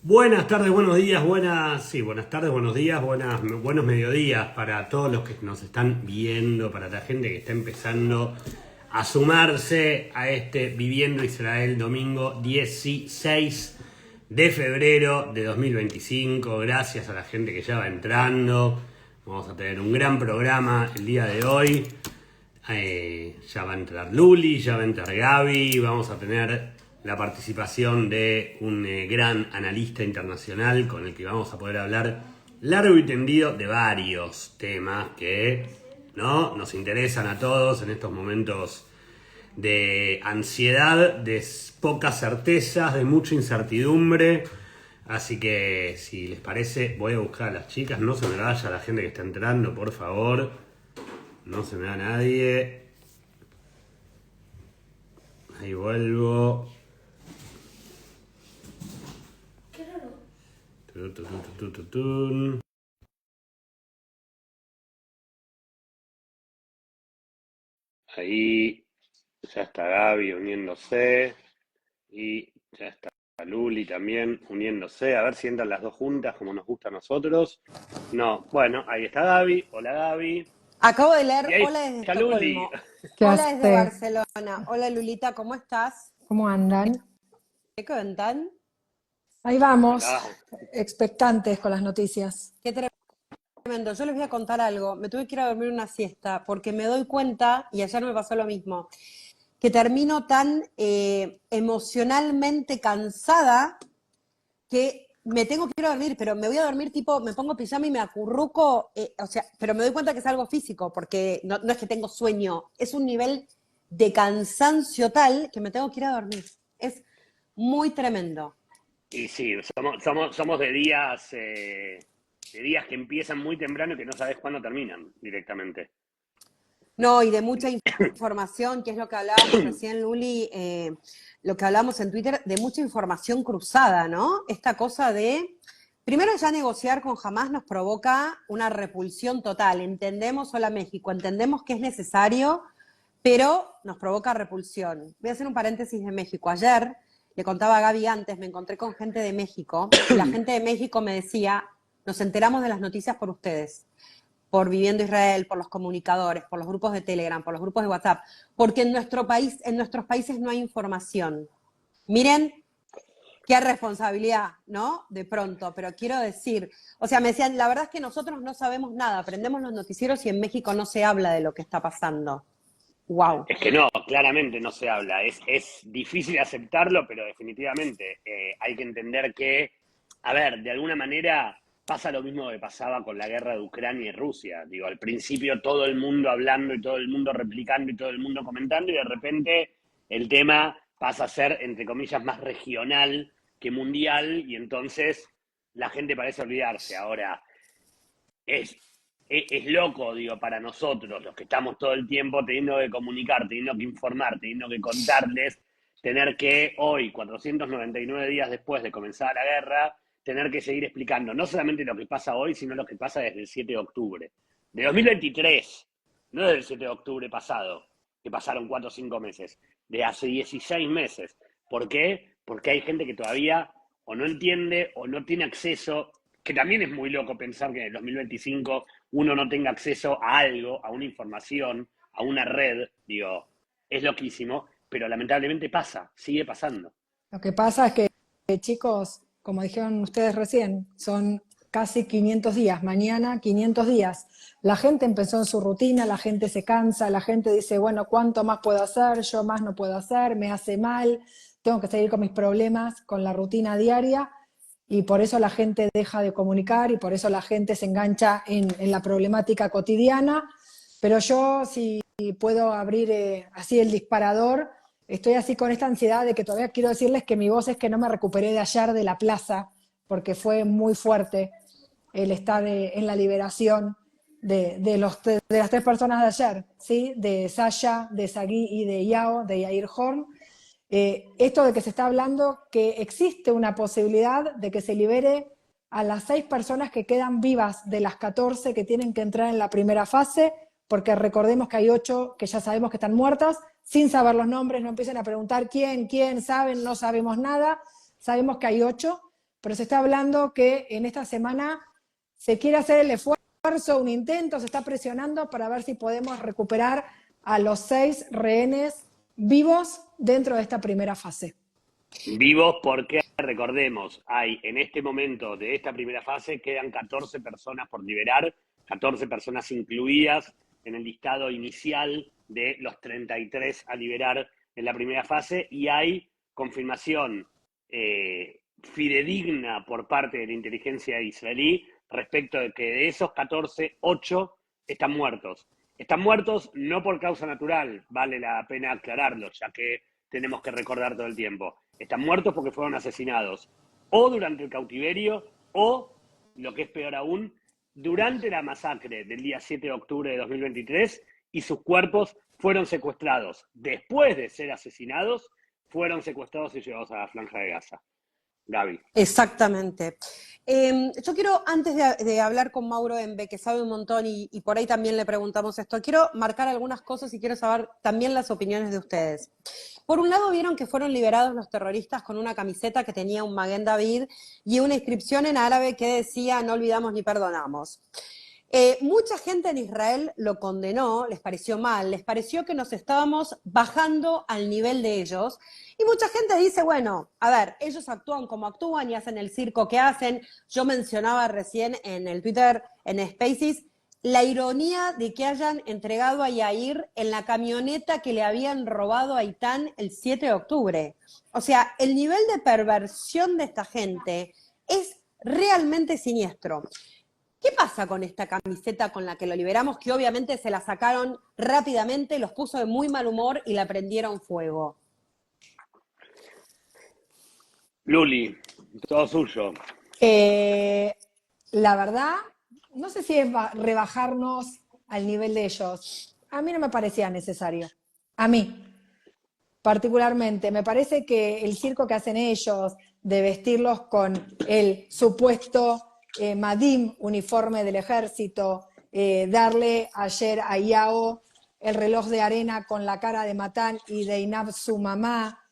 Buenas tardes, buenos días, buenas tardes, buenos días, buenos mediodías para todos los que nos están viendo, para la gente que está empezando a sumarse a este Viviendo Israel domingo 16 de febrero de 2025. Gracias a la gente que ya va entrando. Vamos a tener un gran programa el día de hoy. Ya va a entrar Luli, ya va a entrar Gaby, vamos a tener la participación de un gran analista internacional con el que vamos a poder hablar largo y tendido de varios temas que nos interesan a todos en estos momentos de ansiedad, de pocas certezas, de mucha incertidumbre. Así que si les parece voy a buscar a las chicas, no se me vaya la gente que está entrando, por favor. No se me da nadie. Ahí vuelvo. Qué raro. Ahí ya está Gaby uniéndose. Y ya está Luli también uniéndose. A ver si entran las dos juntas como nos gusta a nosotros. No, bueno, ahí está Gaby. Hola Gaby. Acabo de Y leer ahí Hola desde está Luli. Estocolmo. ¿Qué Hola desde hace? Barcelona. Hola Lulita, ¿cómo estás? ¿Cómo andan? ¿Qué cuentan? Ahí vamos, Acá. expectantes con las noticias. Qué tremendo. Yo les voy a contar algo. Me tuve que ir a dormir una siesta porque me doy cuenta, y ayer me pasó lo mismo, que termino tan emocionalmente cansada que me tengo que ir a dormir, pero me voy a dormir tipo, me pongo pijama y me acurruco, pero me doy cuenta que es algo físico, porque no es que tengo sueño, es un nivel de cansancio tal que me tengo que ir a dormir. Es muy tremendo. Y sí, somos de días que empiezan muy temprano y que no sabes cuándo terminan directamente. No, y de mucha información, que es lo que hablábamos recién, Luli, lo que hablábamos en Twitter, de mucha información cruzada, ¿no? Esta cosa de, primero ya negociar con Hamás nos provoca una repulsión total. Entendemos, hola México, entendemos que es necesario, pero nos provoca repulsión. Voy a hacer un paréntesis de México. Ayer, le contaba a Gaby antes, me encontré con gente de México, y la gente de México me decía, nos enteramos de las noticias por ustedes, por Viviendo Israel, por los comunicadores, por los grupos de Telegram, por los grupos de WhatsApp, porque en nuestros países no hay información. Miren qué responsabilidad, ¿no? De pronto, pero quiero decir, o sea, me decían, la verdad es que nosotros no sabemos nada, aprendemos los noticieros y en México no se habla de lo que está pasando. Wow. Es que no, claramente no se habla. Es difícil aceptarlo, pero definitivamente hay que entender que, a ver, de alguna manera pasa lo mismo que pasaba con la guerra de Ucrania y Rusia. Digo, al principio todo el mundo hablando y todo el mundo replicando y todo el mundo comentando y de repente el tema pasa a ser, entre comillas, más regional que mundial y entonces la gente parece olvidarse. Ahora, es, es loco, digo, para nosotros, los que estamos todo el tiempo teniendo que comunicar, teniendo que informar, teniendo que contarles, tener que hoy, 499 días después de comenzar la guerra, tener que seguir explicando no solamente lo que pasa hoy, sino lo que pasa desde el 7 de octubre. De 2023, no desde el 7 de octubre pasado, que pasaron 4 o 5 meses, de hace 16 meses. ¿Por qué? Porque hay gente que todavía o no entiende o no tiene acceso, que también es muy loco pensar que en el 2025 uno no tenga acceso a algo, a una información, a una red, digo, es loquísimo, pero lamentablemente pasa, sigue pasando. Lo que pasa es que, chicos, como dijeron ustedes recién, son casi 500 días, mañana 500 días. La gente empezó en su rutina, la gente se cansa, la gente dice, bueno, ¿cuánto más puedo hacer? Yo más no puedo hacer, me hace mal, tengo que seguir con mis problemas, con la rutina diaria, y por eso la gente deja de comunicar y por eso la gente se engancha en la problemática cotidiana. Pero yo, si puedo abrir así el disparador, estoy así con esta ansiedad de que todavía quiero decirles que mi voz es que no me recuperé de ayer de la plaza, porque fue muy fuerte el estar en la liberación de las tres personas de ayer, ¿sí? De Sasha, de Sagui y de Yao, de Yair Horn. Esto de que se está hablando que existe una posibilidad de que se libere a las 6 personas que quedan vivas de las 14 que tienen que entrar en la primera fase, porque recordemos que hay 8 que ya sabemos que están muertas, sin saber los nombres, no empiecen a preguntar quién, saben, no sabemos nada, sabemos que hay 8, pero se está hablando que en esta semana se quiere hacer el esfuerzo, un intento, se está presionando para ver si podemos recuperar a los 6 rehenes vivos dentro de esta primera fase. Vivos porque, recordemos, hay en este momento de esta primera fase, quedan 14 personas por liberar, 14 personas incluidas en el listado inicial de los 33 a liberar en la primera fase, y hay confirmación fidedigna por parte de la inteligencia israelí respecto de que de esos 14, 8 están muertos. Están muertos no por causa natural, vale la pena aclararlo, ya que tenemos que recordar todo el tiempo. Están muertos porque fueron asesinados, o durante el cautiverio, o, lo que es peor aún, durante la masacre del día 7 de octubre de 2023, y sus cuerpos fueron secuestrados. Después de ser asesinados, fueron secuestrados y llevados a la Franja de Gaza. Gaby. Exactamente. Yo quiero, antes de hablar con Mauro Embe, que sabe un montón y por ahí también le preguntamos esto, quiero marcar algunas cosas y quiero saber también las opiniones de ustedes. Por un lado, vieron que fueron liberados los terroristas con una camiseta que tenía un Maguen David y una inscripción en árabe que decía "no olvidamos ni perdonamos". Mucha gente en Israel lo condenó, les pareció mal, les pareció que nos estábamos bajando al nivel de ellos, y mucha gente dice, bueno, a ver, ellos actúan como actúan y hacen el circo que hacen. Yo mencionaba recién en el Twitter, en Spaces, la ironía de que hayan entregado a Yair en la camioneta que le habían robado a Itán el 7 de octubre. O sea, el nivel de perversión de esta gente es realmente siniestro. ¿Qué pasa con esta camiseta con la que lo liberamos? Que obviamente se la sacaron rápidamente, los puso de muy mal humor y la prendieron fuego. Luli, todo suyo. La verdad, no sé si es rebajarnos al nivel de ellos. A mí no me parecía necesario. A mí, particularmente. Me parece que el circo que hacen ellos, de vestirlos con el supuesto Madim, uniforme del ejército, darle ayer a Yao el reloj de arena con la cara de Matán y de Inab su mamá,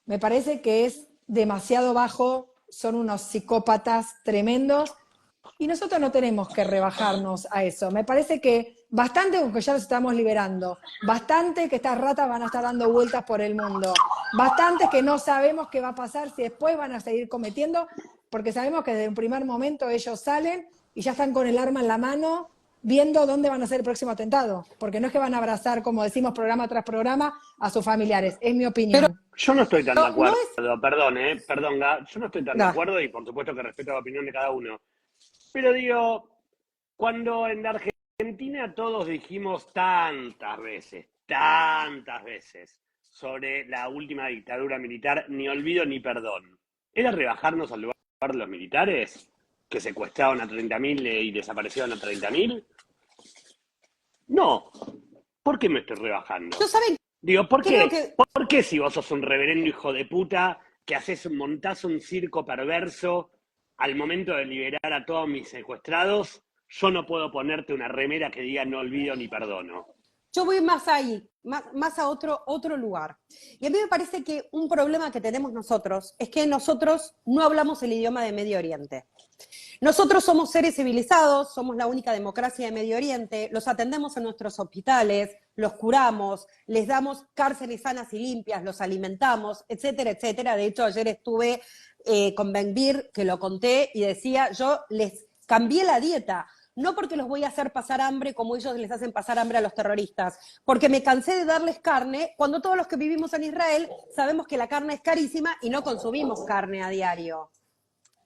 me parece que es demasiado bajo, son unos psicópatas tremendos y nosotros no tenemos que rebajarnos a eso. Me parece que bastante con que ya los estamos liberando, bastante que estas ratas van a estar dando vueltas por el mundo, bastante que no sabemos qué va a pasar si después van a seguir cometiendo, porque sabemos que desde un primer momento ellos salen y ya están con el arma en la mano viendo dónde van a ser el próximo atentado, porque no es que van a abrazar, como decimos programa tras programa, a sus familiares, es mi opinión. Pero yo no estoy tan de acuerdo, no es... perdón, yo no estoy tan de acuerdo y por supuesto que respeto la opinión de cada uno. Pero digo, cuando en la Argentina todos dijimos tantas veces, sobre la última dictadura militar, ni olvido ni perdón, ¿era rebajarnos al lugar de los militares que secuestraron a 30.000 y desaparecieron a 30.000? No. ¿Por qué me estoy rebajando? ¿No saben? Digo, ¿por qué? Que... ¿Por qué si vos sos un reverendo hijo de puta que montás un circo perverso al momento de liberar a todos mis secuestrados, yo no puedo ponerte una remera que diga no olvido ni perdono? Yo voy más ahí, más a otro lugar. Y a mí me parece que un problema que tenemos nosotros es que nosotros no hablamos el idioma de Medio Oriente. Nosotros somos seres civilizados, somos la única democracia de Medio Oriente, los atendemos en nuestros hospitales, los curamos, les damos cárceles sanas y limpias, los alimentamos, etcétera, etcétera. De hecho, ayer estuve con Ben-Gvir, que lo conté, y decía, yo les cambié la dieta, no porque los voy a hacer pasar hambre como ellos les hacen pasar hambre a los terroristas, porque me cansé de darles carne, cuando todos los que vivimos en Israel sabemos que la carne es carísima y no consumimos carne a diario.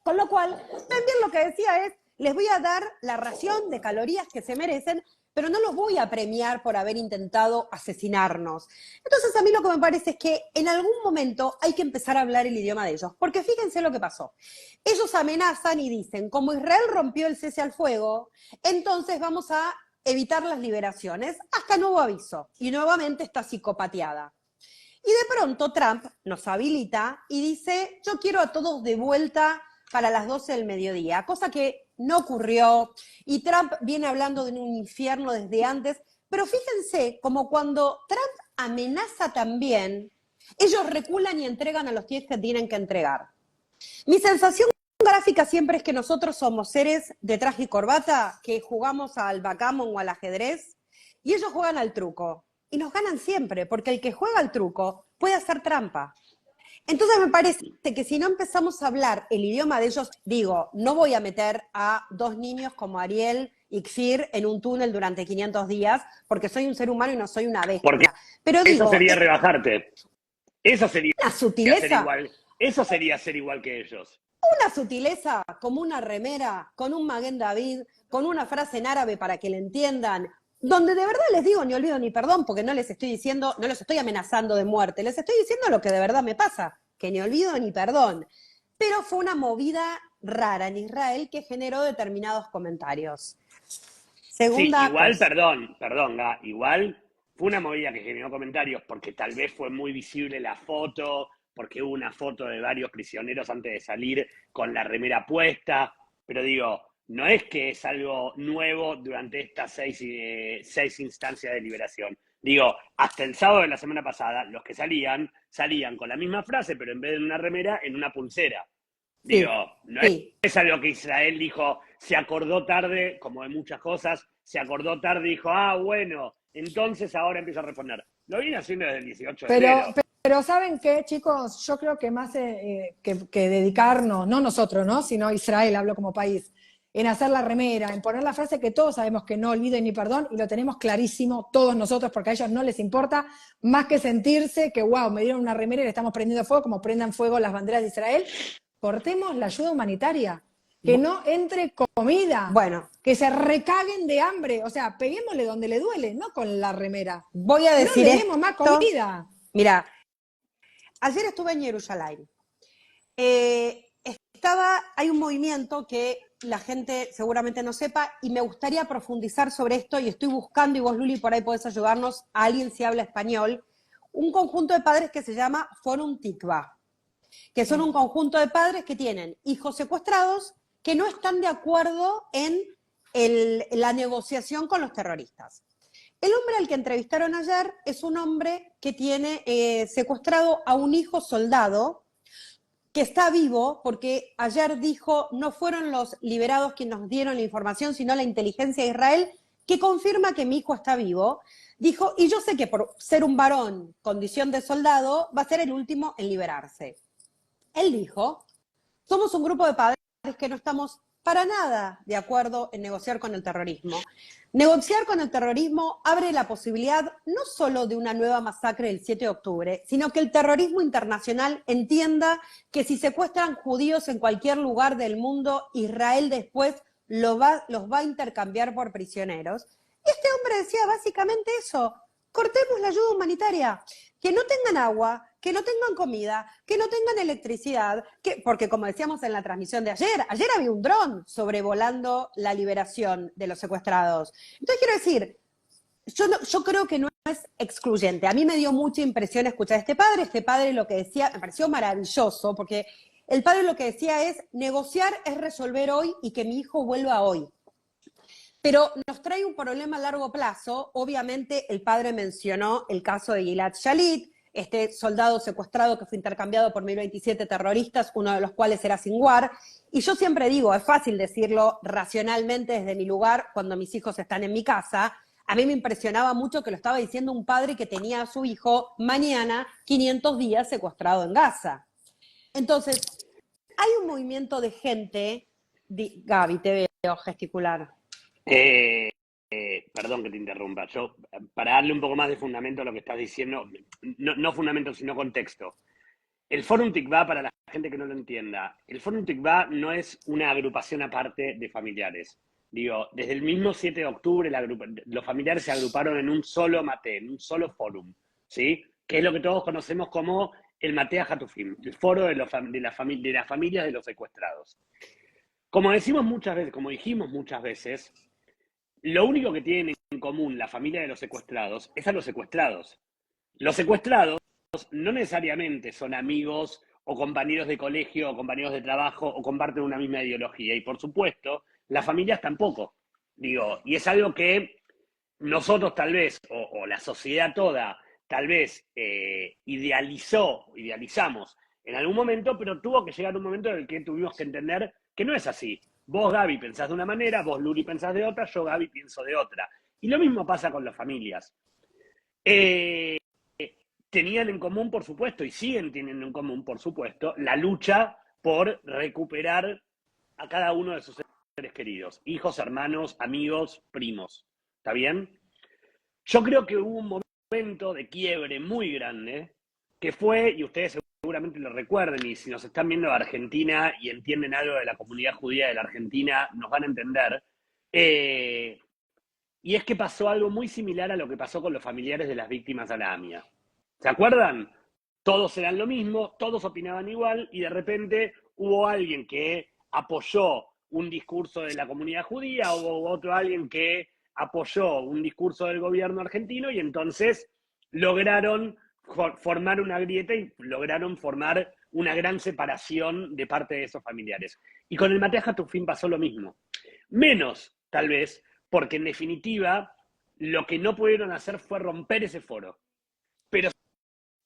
Con lo cual, también lo que decía es, les voy a dar la ración de calorías que se merecen, pero no los voy a premiar por haber intentado asesinarnos. Entonces, a mí lo que me parece es que en algún momento hay que empezar a hablar el idioma de ellos, porque fíjense lo que pasó. Ellos amenazan y dicen, como Israel rompió el cese al fuego, entonces vamos a evitar las liberaciones hasta nuevo aviso. Y nuevamente está psicopateada. Y de pronto Trump nos habilita y dice, yo quiero a todos de vuelta para las 12 del mediodía, cosa que no ocurrió, y Trump viene hablando de un infierno desde antes, pero fíjense, como cuando Trump amenaza también, ellos reculan y entregan a los tíos que tienen que entregar. Mi sensación gráfica siempre es que nosotros somos seres de traje y corbata que jugamos al backgammon o al ajedrez y ellos juegan al truco. Y nos ganan siempre, porque el que juega al truco puede hacer trampa. Entonces me parece que si no empezamos a hablar el idioma de ellos, digo, no voy a meter a 2 niños como Ariel y Xir en un túnel durante 500 días, porque soy un ser humano y no soy una Porque bestia. Pero eso digo, sería rebajarte. Eso sería una ser sutileza, igual. Eso sería ser igual que ellos. una sutileza como una remera, con un Maguen David, con una frase en árabe para que le entiendan, donde de verdad les digo ni olvido ni perdón, porque no les estoy diciendo, no los estoy amenazando de muerte, les estoy diciendo lo que de verdad me pasa, que ni olvido ni perdón. Pero fue una movida rara en Israel que generó determinados comentarios. Sí, Segunda igual, cosa. perdón, Ga, igual fue una movida que generó comentarios porque tal vez fue muy visible la foto, porque hubo una foto de varios prisioneros antes de salir con la remera puesta, pero digo, no es que es algo nuevo durante estas 6 instancias de liberación. Digo, hasta el sábado de la semana pasada, los que salían con la misma frase, pero en vez de una remera, en una pulsera. Digo, Sí, no sí. es algo que Israel dijo, se acordó tarde, como de muchas cosas, se acordó tarde y dijo, bueno, entonces ahora empieza a responder. Lo viene haciendo desde el 18 de Pero, enero. pero ¿saben qué, chicos? Yo creo que más que dedicarnos, no nosotros, ¿no? Sino Israel, hablo como país, en hacer la remera, en poner la frase que todos sabemos que no olviden ni perdón, y lo tenemos clarísimo todos nosotros, porque a ellos no les importa, más que sentirse que, wow, me dieron una remera y le estamos prendiendo fuego, como prendan fuego las banderas de Israel. Cortemos la ayuda humanitaria, que no entre comida, Bueno, que se recaguen de hambre, o sea, peguémosle donde le duele, no con la remera. voy a No decir le demos más esto. comida. Mira, ayer estuve en Jerusalén. Hay un movimiento que la gente seguramente no sepa y me gustaría profundizar sobre esto y estoy buscando, y vos Luli por ahí podés ayudarnos, a alguien si habla español, un conjunto de padres que se llama Forum Tikva, que son un conjunto de padres que tienen hijos secuestrados que no están de acuerdo en la negociación con los terroristas. El hombre al que entrevistaron ayer es un hombre que tiene secuestrado a un hijo soldado que está vivo, porque ayer dijo, no fueron los liberados quienes nos dieron la información, sino la inteligencia de Israel, que confirma que mi hijo está vivo. Dijo, y yo sé que por ser un varón, condición de soldado, va a ser el último en liberarse. Él dijo, somos un grupo de padres que no estamos para nada de acuerdo en negociar con el terrorismo. Negociar con el terrorismo abre la posibilidad no solo de una nueva masacre del 7 de octubre, sino que el terrorismo internacional entienda que si secuestran judíos en cualquier lugar del mundo, Israel después los va a intercambiar por prisioneros. Y este hombre decía básicamente eso, cortemos la ayuda humanitaria, que no tengan agua, que no tengan comida, que no tengan electricidad, porque como decíamos en la transmisión de ayer había un dron sobrevolando la liberación de los secuestrados. Entonces quiero decir, yo creo que no es excluyente. A mí me dio mucha impresión escuchar a este padre lo que decía, me pareció maravilloso, porque el padre lo que decía es, negociar es resolver hoy y que mi hijo vuelva hoy. Pero nos trae un problema a largo plazo. Obviamente, el padre mencionó el caso de Gilad Shalit, este soldado secuestrado que fue intercambiado por 1027 terroristas, uno de los cuales era Sinwar. Y yo siempre digo, es fácil decirlo racionalmente desde mi lugar cuando mis hijos están en mi casa. A mí me impresionaba mucho que lo estaba diciendo un padre que tenía a su hijo mañana 500 días secuestrado en Gaza. Entonces, hay un movimiento de gente, Gaby, te veo gesticular. Eh, Perdón que te interrumpa. Yo, para darle un poco más de fundamento a lo que estás diciendo, no fundamento, sino contexto. El Fórum Tikvá, para la gente que no lo entienda, el Fórum Tikvá no es una agrupación aparte de familiares. Digo, desde el mismo 7 de octubre los familiares se agruparon en un solo maté, en un solo fórum, ¿sí? Que es lo que todos conocemos como el Maté Hatufim, el foro de las familias de los secuestrados. Como decimos muchas veces, como dijimos muchas veces, lo único que tienen en común la familia de los secuestrados es a los secuestrados. Los secuestrados no necesariamente son amigos o compañeros de colegio o compañeros de trabajo o comparten una misma ideología. Y por supuesto, las familias tampoco. Digo, y es algo que nosotros tal vez, o la sociedad toda, tal vez idealizamos en algún momento, pero tuvo que llegar un momento en el que tuvimos que entender que no es así. Vos, Gaby, pensás de una manera, vos, Luli, pensás de otra, yo, Gaby, pienso de otra. Y lo mismo pasa con las familias. Tenían en común, por supuesto, y siguen teniendo en común, por supuesto, la lucha por recuperar a cada uno de sus seres queridos, hijos, hermanos, amigos, primos. ¿Está bien? Yo creo que hubo un momento de quiebre muy grande, que fue, y ustedes seguramente lo recuerden, y si nos están viendo de Argentina y entienden algo de la comunidad judía de la Argentina, nos van a entender, y es que pasó algo muy similar a lo que pasó con los familiares de las víctimas de la AMIA. ¿Se acuerdan? Todos eran lo mismo, todos opinaban igual, y de repente hubo alguien que apoyó un discurso de la comunidad judía, hubo otro alguien que apoyó un discurso del gobierno argentino, y entonces lograron formar una grieta y lograron formar una gran separación de parte de esos familiares. Y con el Matías Hatufín pasó lo mismo. Menos, tal vez, porque en definitiva lo que no pudieron hacer fue romper ese foro. Pero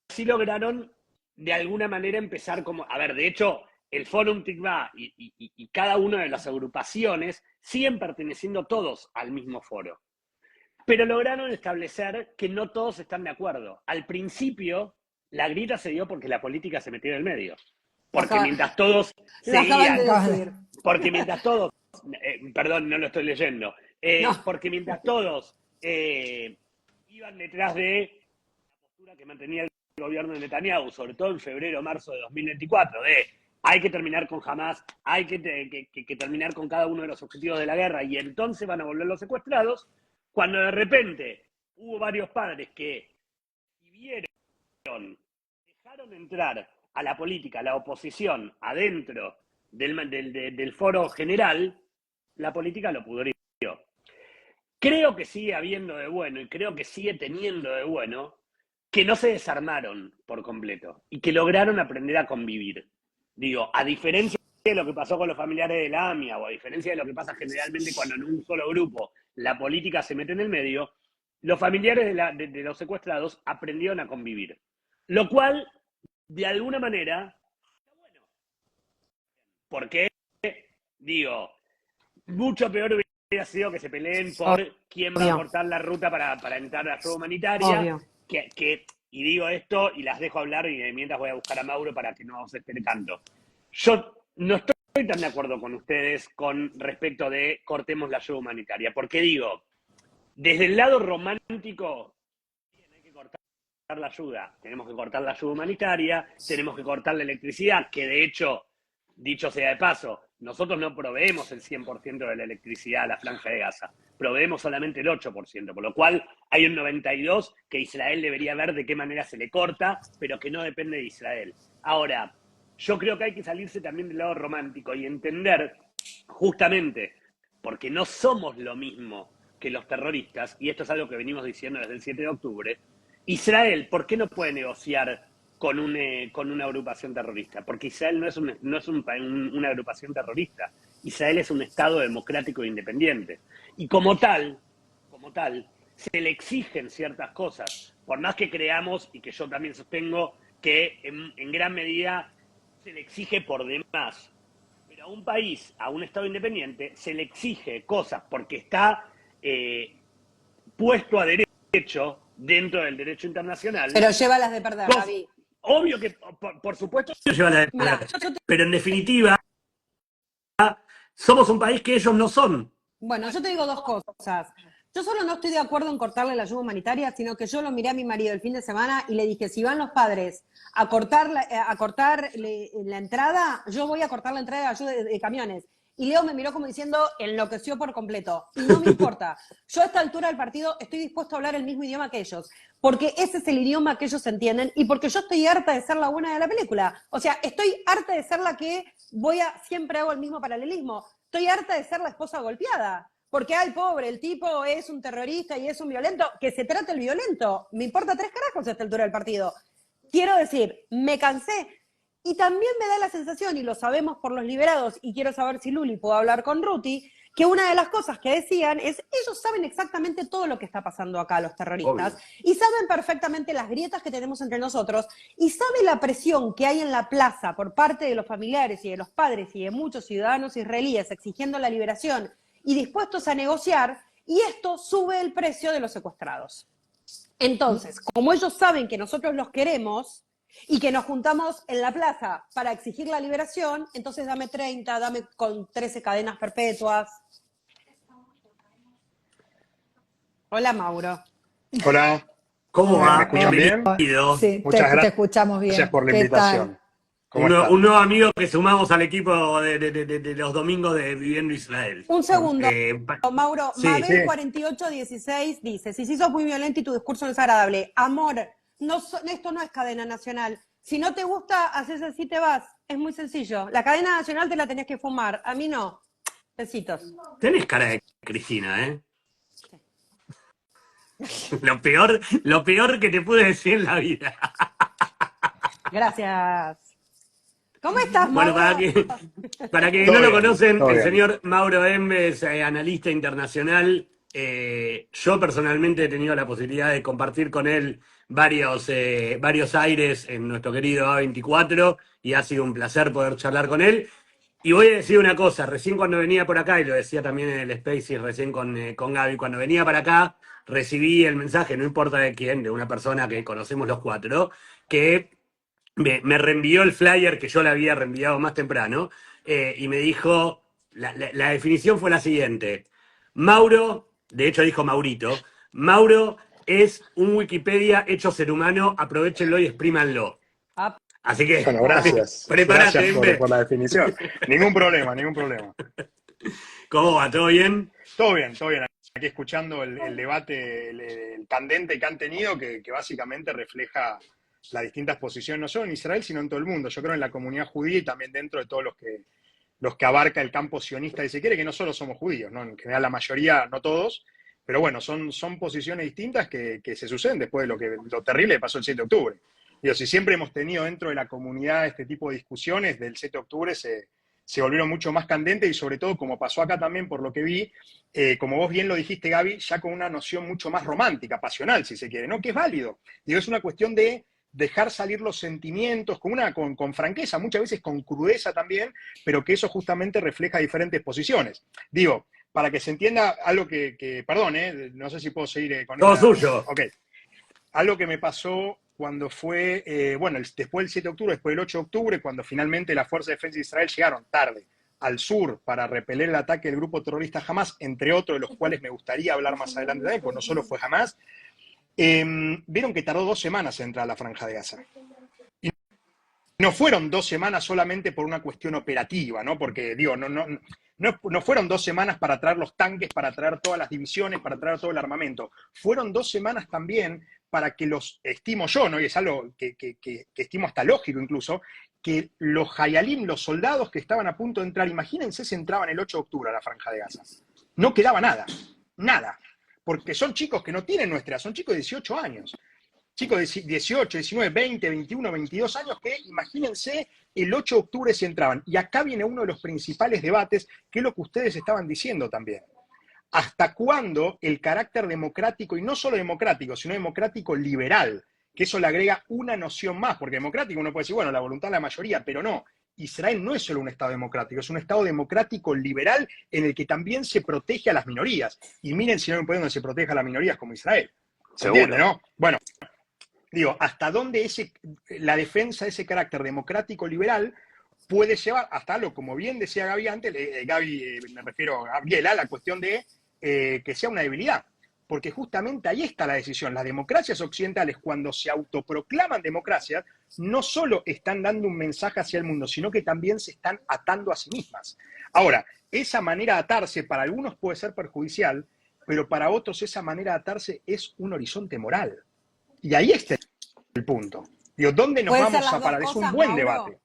sí lograron de alguna manera empezar como... A ver, de hecho, el Fórum Tikvah y cada una de las agrupaciones siguen perteneciendo todos al mismo foro. Pero lograron establecer que no todos están de acuerdo. Al principio, la grieta se dio porque la política se metió en el medio. Porque mientras todos seguían... Porque mientras todos... perdón, no lo estoy leyendo. Porque mientras todos iban detrás de la postura que mantenía el gobierno de Netanyahu, sobre todo en febrero o marzo de 2024, de hay que terminar con Hamas, hay que terminar con cada uno de los objetivos de la guerra, y entonces van a volver los secuestrados, cuando de repente hubo varios padres que dejaron entrar a la política, a la oposición, adentro del foro general, la política lo pudrió. Creo que sigue habiendo de bueno, y creo que sigue teniendo de bueno, que no se desarmaron por completo y que lograron aprender a convivir. Digo, a diferencia de lo que pasó con los familiares de la AMIA, o a diferencia de lo que pasa generalmente cuando en un solo grupo la política se mete en el medio, los familiares de los secuestrados aprendieron a convivir. Lo cual, de alguna manera, está bueno. Porque, digo, mucho peor hubiera sido que se peleen por quién va a cortar la ruta para entrar a la ayuda humanitaria. Y digo esto y las dejo hablar, y mientras voy a buscar a Mauro para que no se espere tanto. Yo no estoy tan de acuerdo con ustedes con respecto de cortemos la ayuda humanitaria, porque digo, desde el lado romántico, hay que cortar la ayuda. Tenemos que cortar la ayuda humanitaria, tenemos que cortar la electricidad, que de hecho, dicho sea de paso, nosotros no proveemos el 100% de la electricidad a la Franja de Gaza, proveemos solamente el 8%, por lo cual hay un 92% que Israel debería ver de qué manera se le corta, pero que no depende de Israel. Ahora, yo creo que hay que salirse también del lado romántico y entender, justamente, porque no somos lo mismo que los terroristas, y esto es algo que venimos diciendo desde el 7 de octubre, Israel, ¿por qué no puede negociar con una agrupación terrorista? Porque Israel no es una agrupación terrorista. Israel es un Estado democrático e independiente. Y como tal, se le exigen ciertas cosas, por más que creamos, y que yo también sostengo, que en gran medida se le exige por demás. Pero a un país, a un Estado independiente, se le exige cosas porque está puesto a derecho dentro del derecho internacional. Pero llévalas de perder, Gaby. Obvio que, por supuesto, llévalas de perder. Pero en definitiva, somos un país que ellos no son. Bueno, yo te digo dos cosas. Yo solo no estoy de acuerdo en cortarle la ayuda humanitaria, sino que yo lo miré a mi marido el fin de semana y le dije, si van los padres a cortar la entrada, yo voy a cortar la entrada de ayuda de camiones. Y Leo me miró como diciendo, enloqueció por completo. Y no me importa. Yo a esta altura del partido estoy dispuesto a hablar el mismo idioma que ellos, porque ese es el idioma que ellos entienden y porque yo estoy harta de ser la buena de la película. O sea, estoy harta de ser la que siempre hago el mismo paralelismo. Estoy harta de ser la esposa golpeada. Porque, ay, pobre, el tipo es un terrorista y es un violento, que se trate el violento. Me importa tres carajos a esta altura del partido. Quiero decir, me cansé. Y también me da la sensación, y lo sabemos por los liberados, y quiero saber si Luli puede hablar con Ruti, que una de las cosas que decían es, ellos saben exactamente todo lo que está pasando acá, los terroristas, Obvio. y saben perfectamente las grietas que tenemos entre nosotros, y saben la presión que hay en la plaza por parte de los familiares y de los padres y de muchos ciudadanos israelíes exigiendo la liberación y dispuestos a negociar, y esto sube el precio de los secuestrados. Entonces, como ellos saben que nosotros los queremos y que nos juntamos en la plaza para exigir la liberación, entonces dame 30, dame con 13 cadenas perpetuas. Hola, Mauro. Hola, ¿Cómo ¿me va? escuchan bien? Bienvenido. Sí, Muchas te escuchamos gracias bien. por la ¿Qué tal? invitación. ¿Cómo Un están? nuevo amigo que sumamos al equipo de los domingos de Viviendo Israel. Un segundo, Mauro. Sí, Sí, Mabel 4816 dice, si sos muy violento y tu discurso no es agradable, amor, esto no es cadena nacional. Si no te gusta, haces así, te vas. Es muy sencillo. La cadena nacional te la tenés que fumar. A mí no. Besitos. tenés cara de Cristina, ¿eh? Lo peor que te pude decir en la vida. Gracias. ¿Cómo estás, Bueno, Mauro? para que todo no lo bien, conocen, todo el bien. señor Mauro Embes, analista internacional. Yo personalmente he tenido la posibilidad de compartir con él varios aires en nuestro querido A24 y ha sido un placer poder charlar con él. Y voy a decir una cosa, recién cuando venía por acá, y lo decía también en el Space y recién con Gaby, cuando venía para acá recibí el mensaje, no importa de quién, de una persona que conocemos los cuatro, que me reenvió el flyer que yo le había reenviado más temprano, y me dijo, la definición fue la siguiente: Mauro, de hecho dijo Maurito, Mauro es un Wikipedia hecho ser humano, aprovechenlo y exprímanlo. Ah, Así que Bueno, gracias. prepárate, Gracias Embe. por la definición. Ningún problema, ningún problema. ¿Cómo va? ¿Todo bien? Todo bien, todo bien. Aquí escuchando el debate, el candente que han tenido, que básicamente refleja las distintas posiciones, no solo en Israel, sino en todo el mundo. Yo creo en la comunidad judía y también dentro de todos los que abarca el campo sionista, y se quiere, que no solo somos judíos, ¿no? En general la mayoría, no todos, pero bueno, son posiciones distintas que se suceden después de lo terrible que pasó el 7 de octubre. Digo, si siempre hemos tenido dentro de la comunidad este tipo de discusiones, del 7 de octubre se volvieron mucho más candentes y sobre todo, como pasó acá también por lo que vi, como vos bien lo dijiste, Gaby, ya con una noción mucho más romántica, pasional, si se quiere, ¿no? Que es válido. Digo, es una cuestión de dejar salir los sentimientos con franqueza, muchas veces con crudeza también, pero que eso justamente refleja diferentes posiciones. Digo, para que se entienda algo perdón, no sé si puedo seguir con Todo esta. suyo. Ok. Algo que me pasó cuando fue, después del 7 de octubre, después del 8 de octubre, cuando finalmente las fuerzas de defensa de Israel llegaron tarde al sur para repeler el ataque del grupo terrorista Hamas, entre otros de los cuales me gustaría hablar más adelante también, pues no solo fue Hamas, vieron que tardó 2 semanas en entrar a la Franja de Gaza. Y no fueron 2 semanas solamente por una cuestión operativa, ¿no? Porque, digo, no fueron 2 semanas para traer los tanques, para traer todas las divisiones, para traer todo el armamento. Fueron 2 semanas también para que estimo yo, ¿no? Y es algo que estimo hasta lógico incluso, que los hayalim, los soldados que estaban a punto de entrar, imagínense si entraban el 8 de octubre a la Franja de Gaza. No quedaba nada, nada. Porque son chicos que no tienen nuestra edad, son chicos de 18 años. Chicos de 18, 19, 20, 21, 22 años que, imagínense, el 8 de octubre se entraban. Y acá viene uno de los principales debates, que es lo que ustedes estaban diciendo también. ¿Hasta cuándo el carácter democrático, y no solo democrático, sino democrático liberal, que eso le agrega una noción más, porque democrático uno puede decir, bueno, la voluntad de la mayoría, pero no. Israel no es solo un Estado democrático, es un Estado democrático liberal en el que también se protege a las minorías. Y miren si no me puede donde se proteja a las minorías como Israel. ¿Se entiende, no? Bueno, digo, ¿hasta dónde la defensa de ese carácter democrático liberal puede llevar hasta algo, como bien decía Gaby antes, Gaby, me refiero a Gabriela, a la cuestión de que sea una debilidad? Porque justamente ahí está la decisión. Las democracias occidentales, cuando se autoproclaman democracias, no solo están dando un mensaje hacia el mundo, sino que también se están atando a sí mismas. Ahora, esa manera de atarse para algunos puede ser perjudicial, pero para otros esa manera de atarse es un horizonte moral. Y ahí está el punto. Digo, ¿dónde nos vamos a parar? Es un buen debate.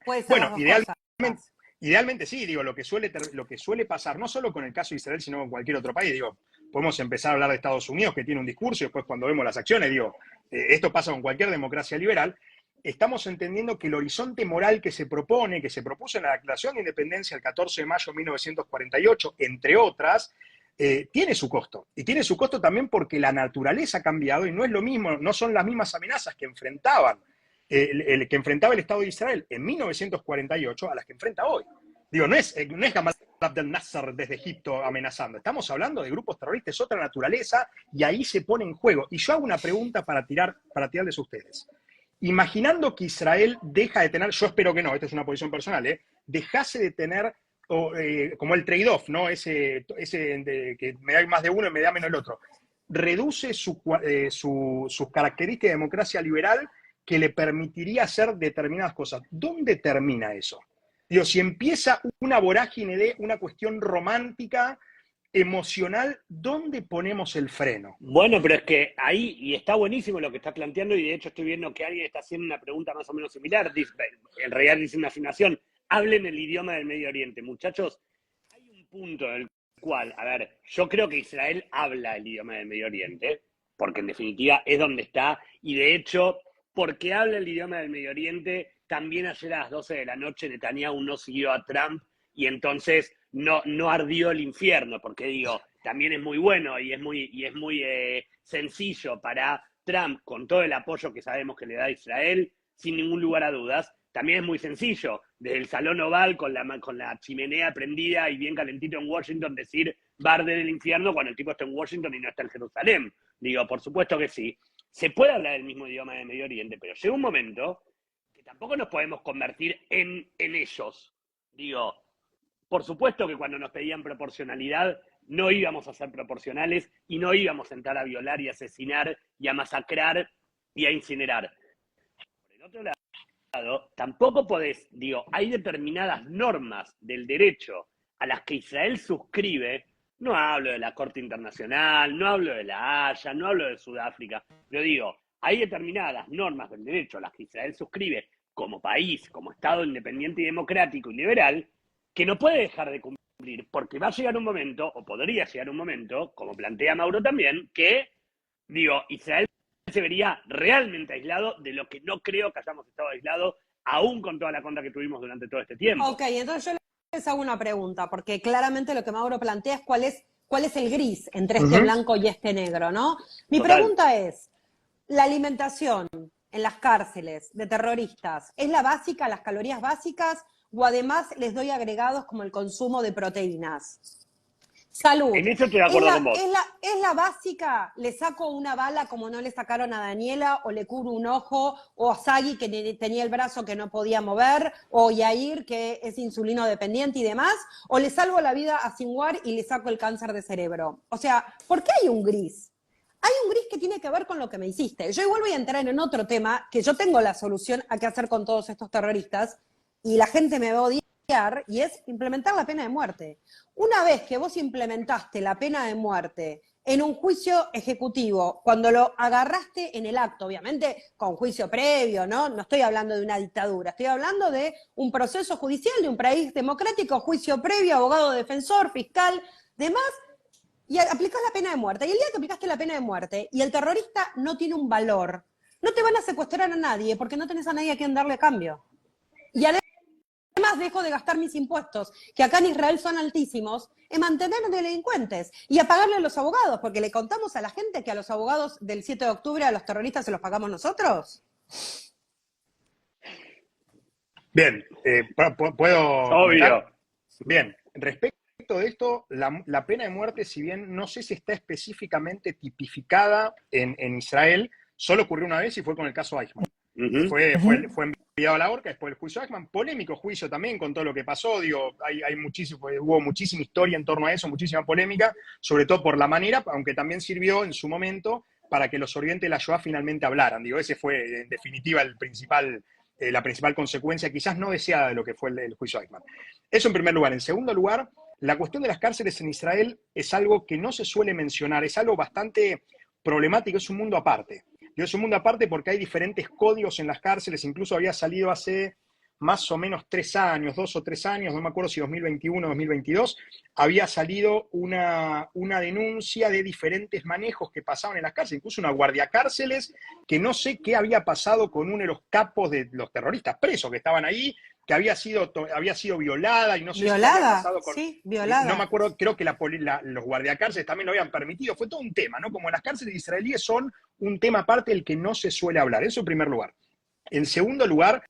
Puede ser Bueno, las dos cosas. idealmente sí, digo, lo que suele pasar, no solo con el caso de Israel, sino con cualquier otro país, digo, podemos empezar a hablar de Estados Unidos, que tiene un discurso, y después cuando vemos las acciones, digo, esto pasa con cualquier democracia liberal, estamos entendiendo que el horizonte moral que se propone, que se propuso en la Declaración de Independencia el 14 de mayo de 1948, entre otras, tiene su costo. Y tiene su costo también porque la naturaleza ha cambiado y no es lo mismo, no son las mismas amenazas que enfrentaba el Estado de Israel en 1948 a las que enfrenta hoy. Digo, no es Gamal Abdel Nasser desde Egipto amenazando. Estamos hablando de grupos terroristas, otra naturaleza, y ahí se pone en juego. Y yo hago una pregunta para tirarles a ustedes. Imaginando que Israel deja de tener, yo espero que no, esta es una posición personal, dejase de tener como el trade-off, ¿no? Ese que me da más de uno y me da menos el otro. Reduce sus características de democracia liberal que le permitiría hacer determinadas cosas. ¿Dónde termina eso? Digo, si empieza una vorágine de una cuestión romántica, emocional, ¿dónde ponemos el freno? Bueno, pero es que ahí, y está buenísimo lo que estás planteando, y de hecho estoy viendo que alguien está haciendo una pregunta más o menos similar, en realidad dice una afirmación, hablen el idioma del Medio Oriente. Muchachos, hay un punto en el cual, a ver, yo creo que Israel habla el idioma del Medio Oriente, porque en definitiva es donde está, y de hecho, porque habla el idioma del Medio Oriente, también ayer a las 12 de la noche Netanyahu no siguió a Trump, y entonces no ardió el infierno, porque digo, también es muy bueno y es muy sencillo para Trump, con todo el apoyo que sabemos que le da a Israel, sin ningún lugar a dudas, también es muy sencillo, desde el Salón Oval con la chimenea prendida y bien calentito en Washington, decir va a arder el infierno cuando el tipo está en Washington y no está en Jerusalén. Digo, por supuesto que sí. Se puede hablar el mismo idioma de Medio Oriente, pero llega un momento que tampoco nos podemos convertir en ellos. Digo, por supuesto que cuando nos pedían proporcionalidad no íbamos a ser proporcionales y no íbamos a entrar a violar y asesinar y a masacrar y a incinerar. Por el otro lado, tampoco podés, digo, hay determinadas normas del derecho a las que Israel suscribe. No hablo de la Corte Internacional, no hablo de la Haya, no hablo de Sudáfrica, pero digo, hay determinadas normas del derecho a las que Israel suscribe como país, como Estado independiente y democrático y liberal, que no puede dejar de cumplir, porque va a llegar un momento, o podría llegar un momento, como plantea Mauro también, que, digo, Israel se vería realmente aislado, de lo que no creo que hayamos estado aislados, aún con toda la contra que tuvimos durante todo este tiempo. Ok, entonces yo les hago una pregunta, porque claramente lo que Mauro plantea es cuál es el gris entre este blanco y este negro, ¿no? Mi pregunta es, ¿la alimentación en las cárceles de terroristas es la básica, las calorías básicas, o además les doy agregados como el consumo de proteínas? Salud. En eso estoy de acuerdo con vos. ¿Es la básica? ¿Le saco una bala como no le sacaron a Daniela? ¿O le cubro un ojo? ¿O a Sagi, que tenía el brazo que no podía mover? ¿O Yair, que es insulino dependiente y demás? ¿O le salvo la vida a Sinwar y le saco el cáncer de cerebro? O sea, ¿por qué hay un gris? Hay un gris que tiene que ver con lo que me hiciste. Yo igual voy a entrar en otro tema, que yo tengo la solución a qué hacer con todos estos terroristas, y la gente me va a odiar, y es implementar la pena de muerte. Una vez que vos implementaste la pena de muerte en un juicio ejecutivo, cuando lo agarraste en el acto, obviamente con juicio previo, ¿no? No estoy hablando de una dictadura, estoy hablando de un proceso judicial, de un país democrático, juicio previo, abogado defensor, fiscal, demás, y aplicás la pena de muerte. Y el día que aplicaste la pena de muerte y el terrorista no tiene un valor, no te van a secuestrar a nadie porque no tenés a nadie a quien darle cambio. Y además dejo de gastar mis impuestos, que acá en Israel son altísimos, en mantener a delincuentes y a pagarle a los abogados, porque le contamos a la gente que a los abogados del 7 de octubre a los terroristas se los pagamos nosotros. Bien, ¿puedo? Obvio. Comentar? Bien, respecto de esto, la pena de muerte, si bien no sé si está específicamente tipificada en Israel, solo ocurrió una vez y fue con el caso Eichmann. Fue enviado a la horca después del juicio Eichmann, polémico juicio también con todo lo que pasó, digo, hubo muchísima historia en torno a eso, muchísima polémica, sobre todo por la manera, aunque también sirvió en su momento para que los sobrevivientes de la Shoah finalmente hablaran. Digo, ese fue en definitiva la principal consecuencia, quizás no deseada, de lo que fue el juicio Eichmann. Eso en primer lugar. En segundo lugar, la cuestión de las cárceles en Israel es algo que no se suele mencionar, es algo bastante problemático, es un mundo aparte. Es un mundo aparte porque hay diferentes códigos en las cárceles, incluso había salido hace más o menos 3 años, 2 o 3 años, no me acuerdo si 2021 o 2022, había salido una denuncia de diferentes manejos que pasaban en las cárceles, incluso una guardiacárceles, que no sé qué había pasado con uno de los capos de los terroristas presos que estaban ahí, que había sido violada, y no sé si qué había pasado con... Sí, No me violada. acuerdo, creo que los guardiacárceles también lo habían permitido, fue todo un tema, ¿no? Como las cárceles israelíes son un tema aparte del que no se suele hablar, eso en primer lugar. En segundo lugar,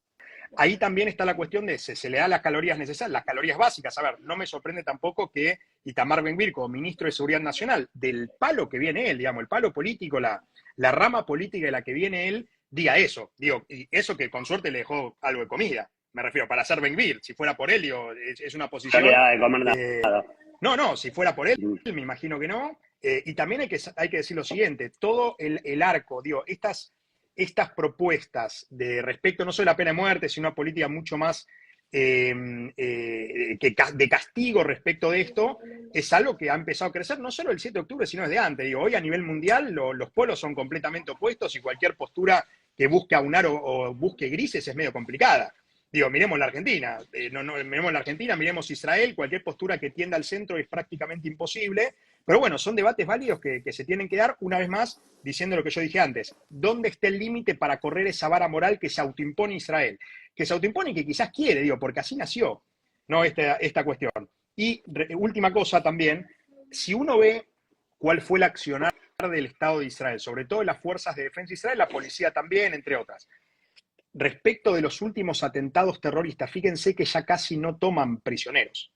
ahí también está la cuestión de si se le da las calorías necesarias, las calorías básicas. A ver, no me sorprende tampoco que Itamar Ben-Gvir, como ministro de Seguridad Nacional, del palo que viene él, digamos, el palo político, la rama política de la que viene él, diga eso. Digo, y eso que con suerte le dejó algo de comida. Me refiero, para ser Ben-Gvir, si fuera por él, digo, es una No le posición... da de comer nada. No, si fuera por él, me imagino que no. Y también hay que decir lo siguiente, todo el arco, digo, estas propuestas respecto no solo a la pena de muerte, sino una política mucho más de castigo respecto de esto, es algo que ha empezado a crecer no solo el 7 de octubre, sino desde antes. Digo, hoy a nivel mundial los polos son completamente opuestos y cualquier postura que busque aunar o busque grises es medio complicada. Digo, miremos la Argentina, miremos la Argentina, miremos Israel, cualquier postura que tienda al centro es prácticamente imposible, pero bueno, son debates válidos que se tienen que dar, una vez más, diciendo lo que yo dije antes, ¿dónde está el límite para correr esa vara moral que se autoimpone Israel? Que se autoimpone y que quizás quiere, digo, porque así nació, ¿no? Esta cuestión. Y última cosa también, si uno ve cuál fue el accionar del Estado de Israel, sobre todo las fuerzas de defensa de Israel, la policía también, entre otras, respecto de los últimos atentados terroristas, fíjense que ya casi no toman prisioneros.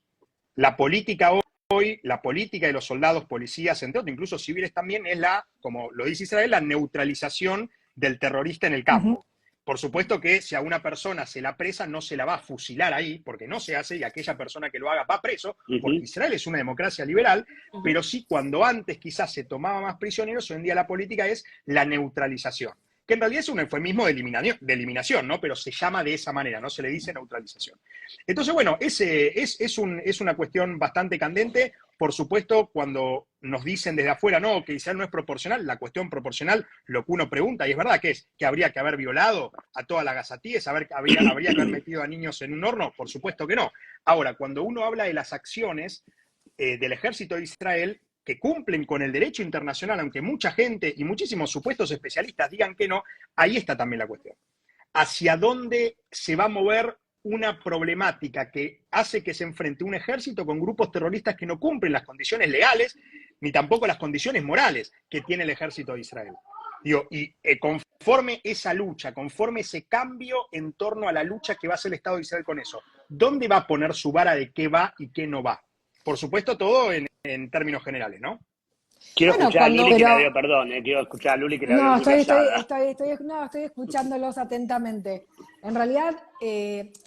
La política hoy, la política de los soldados, policías, entre otros, incluso civiles también, es como lo dice Israel, la neutralización del terrorista en el campo. Por supuesto que si a una persona se la apresa, no se la va a fusilar ahí, porque no se hace, y aquella persona que lo haga va preso, porque Israel es una democracia liberal, pero sí cuando antes quizás se tomaba más prisioneros, hoy en día la política es la neutralización, que en realidad es un eufemismo de eliminación, ¿no? Pero se llama de esa manera, no se le dice neutralización. Entonces, bueno, es una cuestión bastante candente. Por supuesto, cuando nos dicen desde afuera, no, que Israel no es proporcional, la cuestión proporcional, lo que uno pregunta, y es verdad que es que habría que haber violado a toda la gazatíes, habría que haber metido a niños en un horno, por supuesto que no. Ahora, cuando uno habla de las acciones del ejército de Israel, que cumplen con el derecho internacional, aunque mucha gente y muchísimos supuestos especialistas digan que no, ahí está también la cuestión. ¿Hacia dónde se va a mover una problemática que hace que se enfrente un ejército con grupos terroristas que no cumplen las condiciones legales, ni tampoco las condiciones morales que tiene el ejército de Israel? Digo, y conforme esa lucha, conforme ese cambio en torno a la lucha que va a hacer el Estado de Israel con eso, ¿dónde va a poner su vara de qué va y qué no va? Por supuesto, todo en términos generales, ¿no? Quiero Bueno, escuchar a Luli que la Pero veo, perdón, quiero escuchar a Luli que la veo no, muy callada. estoy escuchándolos atentamente. En realidad,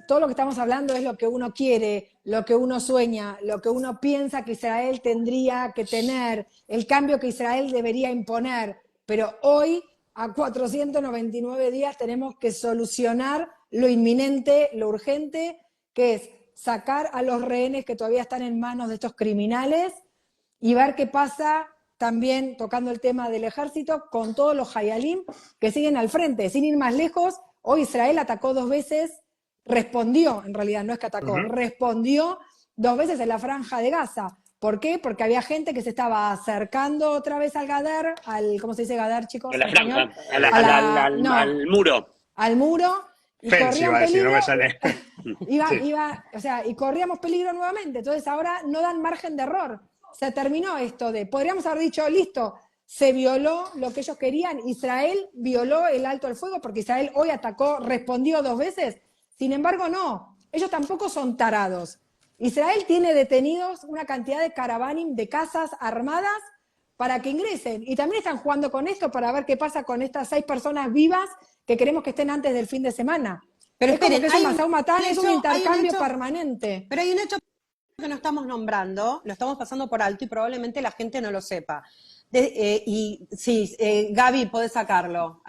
todo lo que estamos hablando es lo que uno quiere, lo que uno sueña, lo que uno piensa que Israel tendría que tener, el cambio que Israel debería imponer. Pero hoy, a 499 días, tenemos que solucionar lo inminente, lo urgente, que es sacar a los rehenes que todavía están en manos de estos criminales y ver qué pasa también tocando el tema del ejército con todos los hayalim que siguen al frente. Sin ir más lejos, hoy Israel atacó 2 veces, respondió, en realidad no es que atacó, respondió 2 veces en la franja de Gaza. ¿Por qué? Porque había gente que se estaba acercando otra vez al Gadar, ¿cómo se dice Gadar, chicos? A la En español. franja, al muro. Al muro, y Fence iba corrían a decir, no peligro, me sale. Sí. y corríamos peligro nuevamente. Entonces ahora no dan margen de error. Se terminó esto podríamos haber dicho, listo, se violó lo que ellos querían, Israel violó el alto al fuego, porque Israel hoy atacó, respondió 2 veces. Sin embargo, no, ellos tampoco son tarados. Israel tiene detenidos una cantidad de caravaning, de casas armadas, para que ingresen. Y también están jugando con esto para ver qué pasa con estas 6 personas vivas que queremos que estén antes del fin de semana. Pero Es como esperen, que es un Masao Matán, es un intercambio hecho, permanente. pero hay un hecho que no estamos nombrando, lo estamos pasando por alto y probablemente la gente no lo sepa. Gaby, podés sacarlo.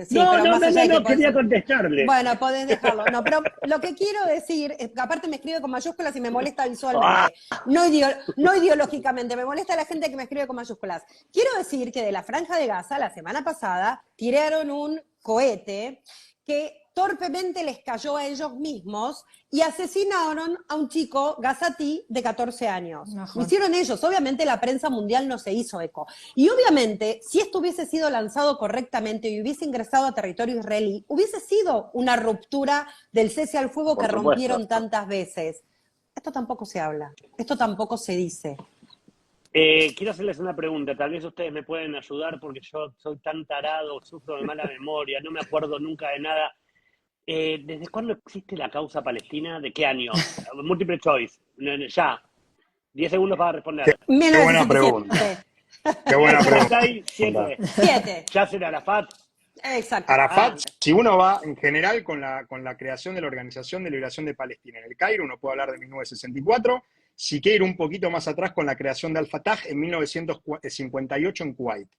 Sí, pero más allá de que quería contestarle. Bueno, podés dejarlo. No, pero lo que quiero decir es que aparte me escribe con mayúsculas y me molesta visualmente. No ideológicamente, me molesta la gente que me escribe con mayúsculas. Quiero decir que de la Franja de Gaza, la semana pasada, tiraron un cohete que torpemente les cayó a ellos mismos y asesinaron a un chico gazatí de 14 años. Lo hicieron ellos. Obviamente la prensa mundial no se hizo eco. Y obviamente, si esto hubiese sido lanzado correctamente y hubiese ingresado a territorio israelí, hubiese sido una ruptura del cese al fuego Por que supuesto. rompieron tantas veces. Esto tampoco se habla. Esto tampoco se dice. Quiero hacerles una pregunta, tal vez ustedes me pueden ayudar porque yo soy tan tarado, sufro de mala memoria, no me acuerdo nunca de nada. ¿Desde cuándo existe la causa palestina? ¿De qué año? Multiple choice, ya. 10 segundos para responder. Qué buena pregunta. Qué buena pregunta. 7. 7. Yasser Arafat. Exacto. Arafat, si uno va en general con la creación de la Organización de Liberación de Palestina en el Cairo, uno puede hablar de 1964. Si quiere ir un poquito más atrás con la creación de Al-Fatah en 1958 en Kuwait.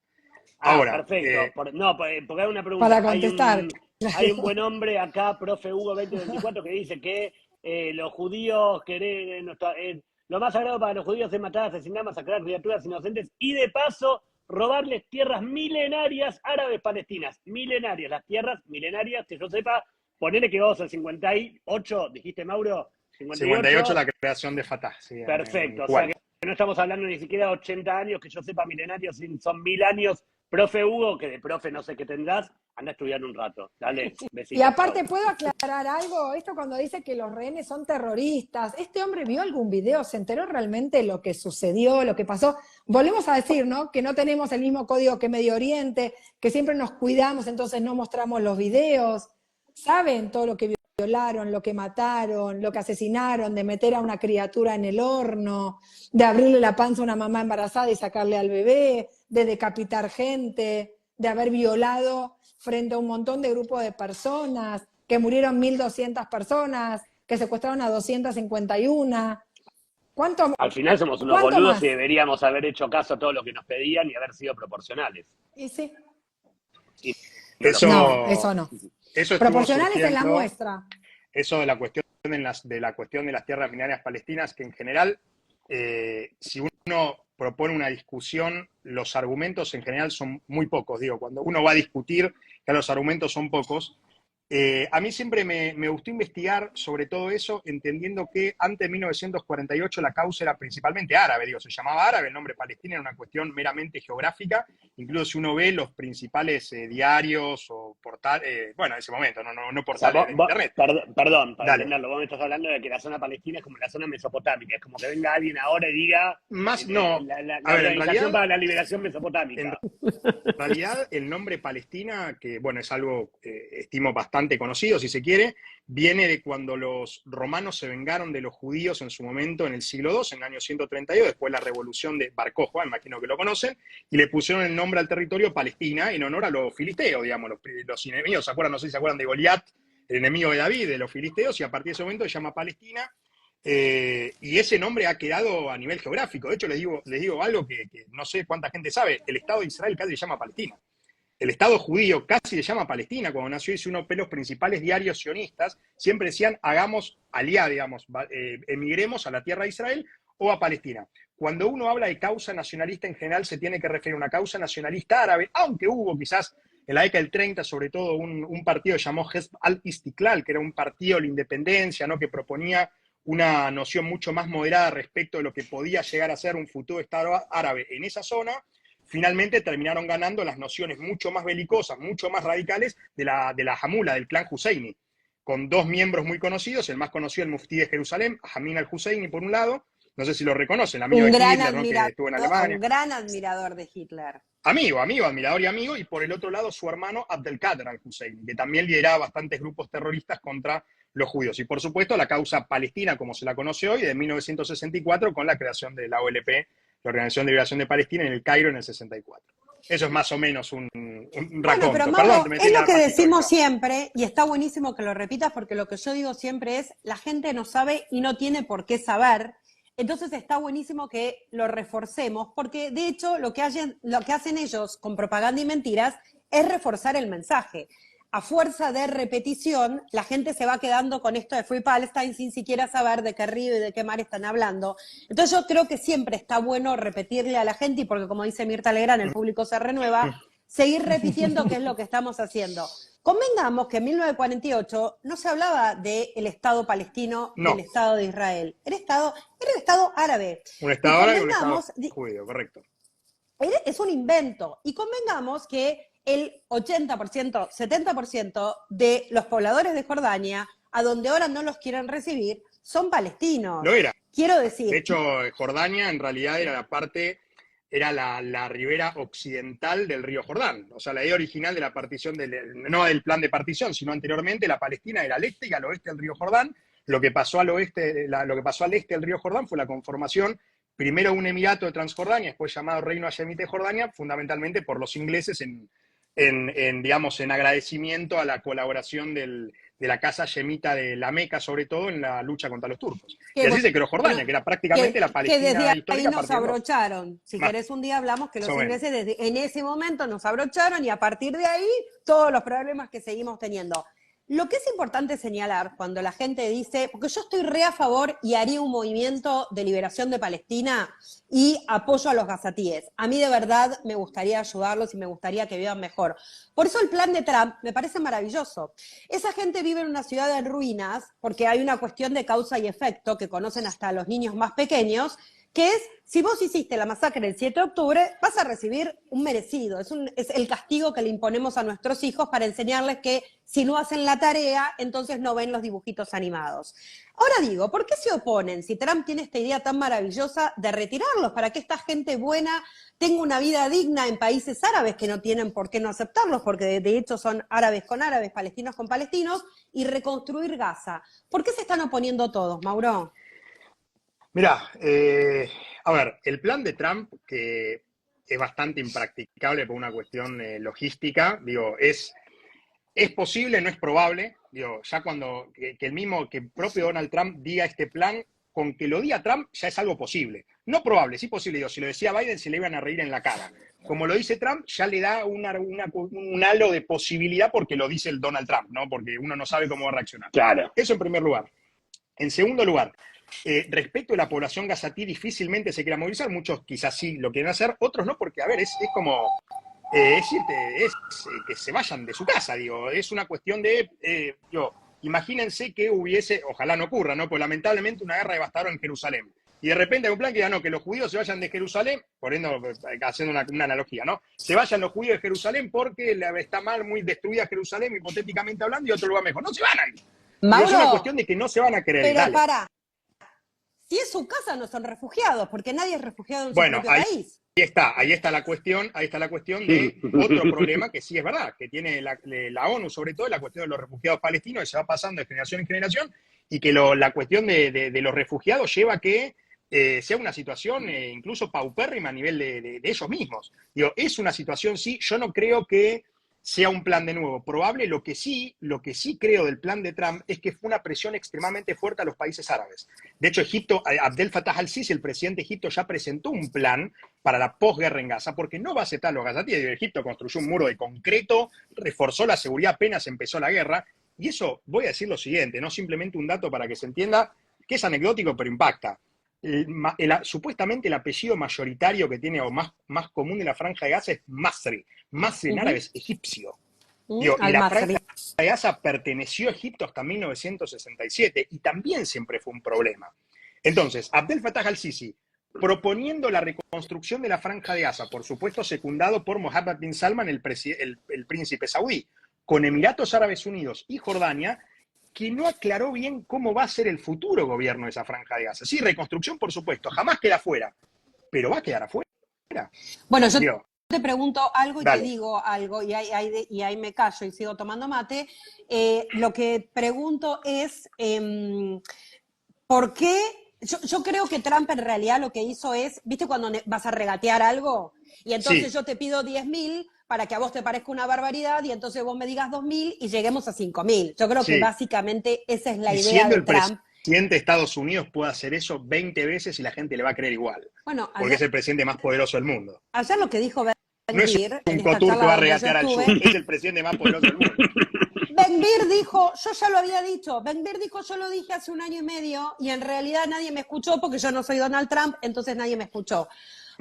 Ahora, perfecto. Porque hay una pregunta. Para contestar. Hay un buen hombre acá, profe Hugo 2024, que dice que los judíos lo más sagrado para los judíos es matar, asesinar, masacrar criaturas inocentes y de paso robarles tierras milenarias árabes palestinas. Milenarias, las tierras milenarias, que yo sepa, ponele que vos al 58, dijiste Mauro, 58 la creación de Fatah. Sí, perfecto, o sea que no estamos hablando ni siquiera de 80 años, que yo sepa milenarios, son 1000 años. Profe Hugo, que de profe no sé qué tendrás, anda a estudiar un rato. Dale, besitos. Y aparte, ¿puedo aclarar algo? Esto cuando dice que los rehenes son terroristas, ¿este hombre vio algún video? ¿Se enteró realmente lo que sucedió, lo que pasó? Volvemos a decir, ¿no? Que no tenemos el mismo código que Medio Oriente, que siempre nos cuidamos, entonces no mostramos los videos. ¿Saben todo lo que violaron, lo que mataron, lo que asesinaron, de meter a una criatura en el horno, de abrirle la panza a una mamá embarazada y sacarle al bebé, de decapitar gente, de haber violado frente a un montón de grupos de personas, que murieron 1.200 personas, que secuestraron a 251? ¿Cuánto? Al final somos unos boludos más? y deberíamos haber hecho caso a todo lo que nos pedían y haber sido proporcionales. Y sí. Eso no. Eso proporcionales en la muestra. Eso de la cuestión de las tierras milenarias palestinas, que en general, si uno propone una discusión, los argumentos en general son muy pocos. Digo, cuando uno va a discutir, que los argumentos son pocos. A mí siempre me gustó investigar sobre todo eso, entendiendo que antes de 1948 la causa era principalmente árabe, se llamaba árabe, el nombre Palestina era una cuestión meramente geográfica. Incluso si uno ve los principales diarios o portales, en ese momento, no portales de internet. Perdón, para entenderlo, vos me estás hablando de que la zona palestina es como la zona mesopotámica, es como que venga alguien ahora y diga la Organización para la Liberación Mesopotámica. En realidad, el nombre Palestina, que es algo estimo bastante conocido, si se quiere, viene de cuando los romanos se vengaron de los judíos en su momento en el siglo II, en el año 132, después de la revolución de Bar Kokhba, imagino que lo conocen, y le pusieron el nombre al territorio Palestina en honor a los filisteos, digamos, los enemigos. No sé si se acuerdan de Goliat, el enemigo de David, de los filisteos, y a partir de ese momento se llama Palestina. Y ese nombre ha quedado a nivel geográfico. De hecho, les digo algo que no sé cuánta gente sabe: el Estado de Israel casi se llama Palestina. El Estado judío casi se llama Palestina. Cuando nació, hizo uno de los principales diarios sionistas, siempre decían: hagamos aliá, digamos, emigremos a la tierra de Israel o a Palestina. Cuando uno habla de causa nacionalista en general, se tiene que referir a una causa nacionalista árabe, aunque hubo quizás en la década del 30, sobre todo, un partido que llamó Hezb al-Istiklal, que era un partido de la independencia, ¿no?, que proponía una noción mucho más moderada respecto de lo que podía llegar a ser un futuro Estado árabe en esa zona. Finalmente terminaron ganando las nociones mucho más belicosas, mucho más radicales de la Hamula, del clan Husseini, con dos miembros muy conocidos, el más conocido, el muftí de Jerusalén, Amin al-Husseini, por un lado, no sé si lo reconocen, el amigo de Hitler, ¿no?, que estuvo en Alemania. Un gran admirador de Hitler. Amigo, admirador y amigo, y por el otro lado su hermano Abdelkader al-Husseini, que también lideraba bastantes grupos terroristas contra los judíos. Y por supuesto la causa palestina, como se la conoce hoy, de 1964, con la creación de la OLP, la Organización de Liberación de Palestina, en el Cairo en el 64. Eso es más o menos un raconto. Pero Mauro, es lo que decimos siempre, y está buenísimo que lo repitas, porque lo que yo digo siempre es: la gente no sabe y no tiene por qué saber. Entonces está buenísimo que lo reforcemos, porque de hecho lo que hacen ellos con propaganda y mentiras es reforzar el mensaje. A fuerza de repetición, la gente se va quedando con esto de Free Palestine sin siquiera saber de qué río y de qué mar están hablando. Entonces yo creo que siempre está bueno repetirle a la gente, y porque como dice Mirta Legrand, el público se renueva, seguir repitiendo qué es lo que estamos haciendo. Convengamos que en 1948 no se hablaba del Estado palestino, No, del Estado de Israel. Era el Estado árabe. un Y Estado árabe y un convengamos, Estado judío, correcto. es un invento. Y convengamos que el 80%, 70% de los pobladores de Jordania, a donde ahora no los quieren recibir, son palestinos. Lo era. Quiero De decir, hecho, Jordania en realidad era la ribera occidental del río Jordán. O sea, la idea original de la partición, no del plan de partición, sino anteriormente, la Palestina era al este y al oeste del río Jordán. Lo que pasó al oeste, lo que pasó al este del río Jordán fue la conformación, primero un emirato de Transjordania, después llamado Reino Hashemita de Jordania, fundamentalmente por los ingleses digamos, en agradecimiento a la colaboración de la casa hashemita de la Meca, sobre todo en la lucha contra los turcos. Y así se creó Jordania, que era prácticamente la que Palestina desde ahí histórica. nos abrocharon. Si querés un día hablamos que los ingleses en ese momento nos abrocharon y a partir de ahí todos los problemas que seguimos teniendo. Lo que es importante señalar cuando la gente dice, porque yo estoy re a favor y haría un movimiento de liberación de Palestina y apoyo a los gazatíes. A mí de verdad me gustaría ayudarlos y me gustaría que vivan mejor. Por eso el plan de Trump me parece maravilloso. Esa gente vive en una ciudad en ruinas porque hay una cuestión de causa y efecto que conocen hasta los niños más pequeños, que es, si vos hiciste la masacre el 7 de octubre, vas a recibir un merecido. Es el castigo que le imponemos a nuestros hijos para enseñarles que si no hacen la tarea, entonces no ven los dibujitos animados. Ahora digo, ¿por qué se oponen si Trump tiene esta idea tan maravillosa de retirarlos para que esta gente buena tenga una vida digna en países árabes que no tienen por qué no aceptarlos, porque de hecho son árabes con árabes, palestinos con palestinos, y reconstruir Gaza? ¿Por qué se están oponiendo todos, Mauro? Mirá, a ver, el plan de Trump, que es bastante impracticable por una cuestión logística, digo, es posible, no es probable, digo, ya que el propio Donald Trump diga este plan, con que lo diga Trump ya es algo posible. No probable, sí posible, digo, si lo decía Biden se le iban a reír en la cara. Como lo dice Trump, ya le da un halo de posibilidad porque lo dice el Donald Trump, ¿no? Porque uno no sabe cómo va a reaccionar. Claro. Eso en primer lugar. En segundo lugar, respecto a la población gazatí, difícilmente se quiera movilizar. Muchos quizás sí lo quieren hacer, otros no, porque, a ver, es como que se vayan de su casa, digo. Es una cuestión de, imagínense que hubiese, ojalá no ocurra, ¿no? Pues lamentablemente una guerra devastadora en Jerusalén. Y de repente hay un plan que diga, no, que los judíos se vayan de Jerusalén, poniendo, haciendo una analogía, ¿no? Se vayan los judíos de Jerusalén porque está mal, muy destruida Jerusalén, hipotéticamente hablando, y otro lugar mejor. No se van ahí. Mauro, es una cuestión de que no se van a querer. Pero dale. para, si es su casa no son refugiados, porque nadie es refugiado en su propio país. Ahí está la cuestión de otro problema que sí es verdad, que tiene la ONU, sobre todo, la cuestión de los refugiados palestinos, que se va pasando de generación en generación, y que la cuestión de los refugiados lleva a que sea una situación incluso paupérrima a nivel de ellos mismos. Digo, es una situación, sí, yo no creo que sea un plan de nuevo probable. Lo que sí creo del plan de Trump es que fue una presión extremadamente fuerte a los países árabes. De hecho, Abdel Fattah al-Sisi, el presidente de Egipto, ya presentó un plan para la posguerra en Gaza, porque no va a aceptar los gazatíes. Egipto construyó un muro de concreto, reforzó la seguridad apenas empezó la guerra, y eso, voy a decir lo siguiente, no simplemente un dato para que se entienda, que es anecdótico pero impacta. Supuestamente el apellido mayoritario que tiene, o más común de la Franja de Gaza, es Masri. Masri en árabe es egipcio. Y la Franja de Gaza perteneció a Egipto hasta 1967 y también siempre fue un problema. Entonces, Abdel Fattah al-Sisi, proponiendo la reconstrucción de la Franja de Gaza, por supuesto secundado por Mohammed bin Salman, el príncipe saudí, con Emiratos Árabes Unidos y Jordania, que no aclaró bien cómo va a ser el futuro gobierno de esa Franja de Gaza. Sí, reconstrucción, por supuesto, jamás queda fuera, pero va a quedar afuera. Bueno, yo te pregunto algo y Dale. te digo algo, y ahí me callo y sigo tomando mate. Lo que pregunto es, ¿por qué? Yo creo que Trump en realidad lo que hizo es, ¿viste cuando vas a regatear algo? Y entonces Sí. yo te pido 10.000 para que a vos te parezca una barbaridad y entonces vos me digas 2.000 y lleguemos a 5.000. Yo creo que básicamente esa es la idea de Trump. El presidente de Estados Unidos puede hacer eso 20 veces y la gente le va a creer igual. Bueno, porque es el presidente más poderoso del mundo. Ayer lo que dijo Ben No es Gvir, un Couture que va a regatear al sur, es el presidente más poderoso del mundo. Ben Gvir dijo, yo ya lo había dicho, Ben Gvir dijo, yo lo dije hace 1 año y medio y en realidad nadie me escuchó porque yo no soy Donald Trump, entonces nadie me escuchó.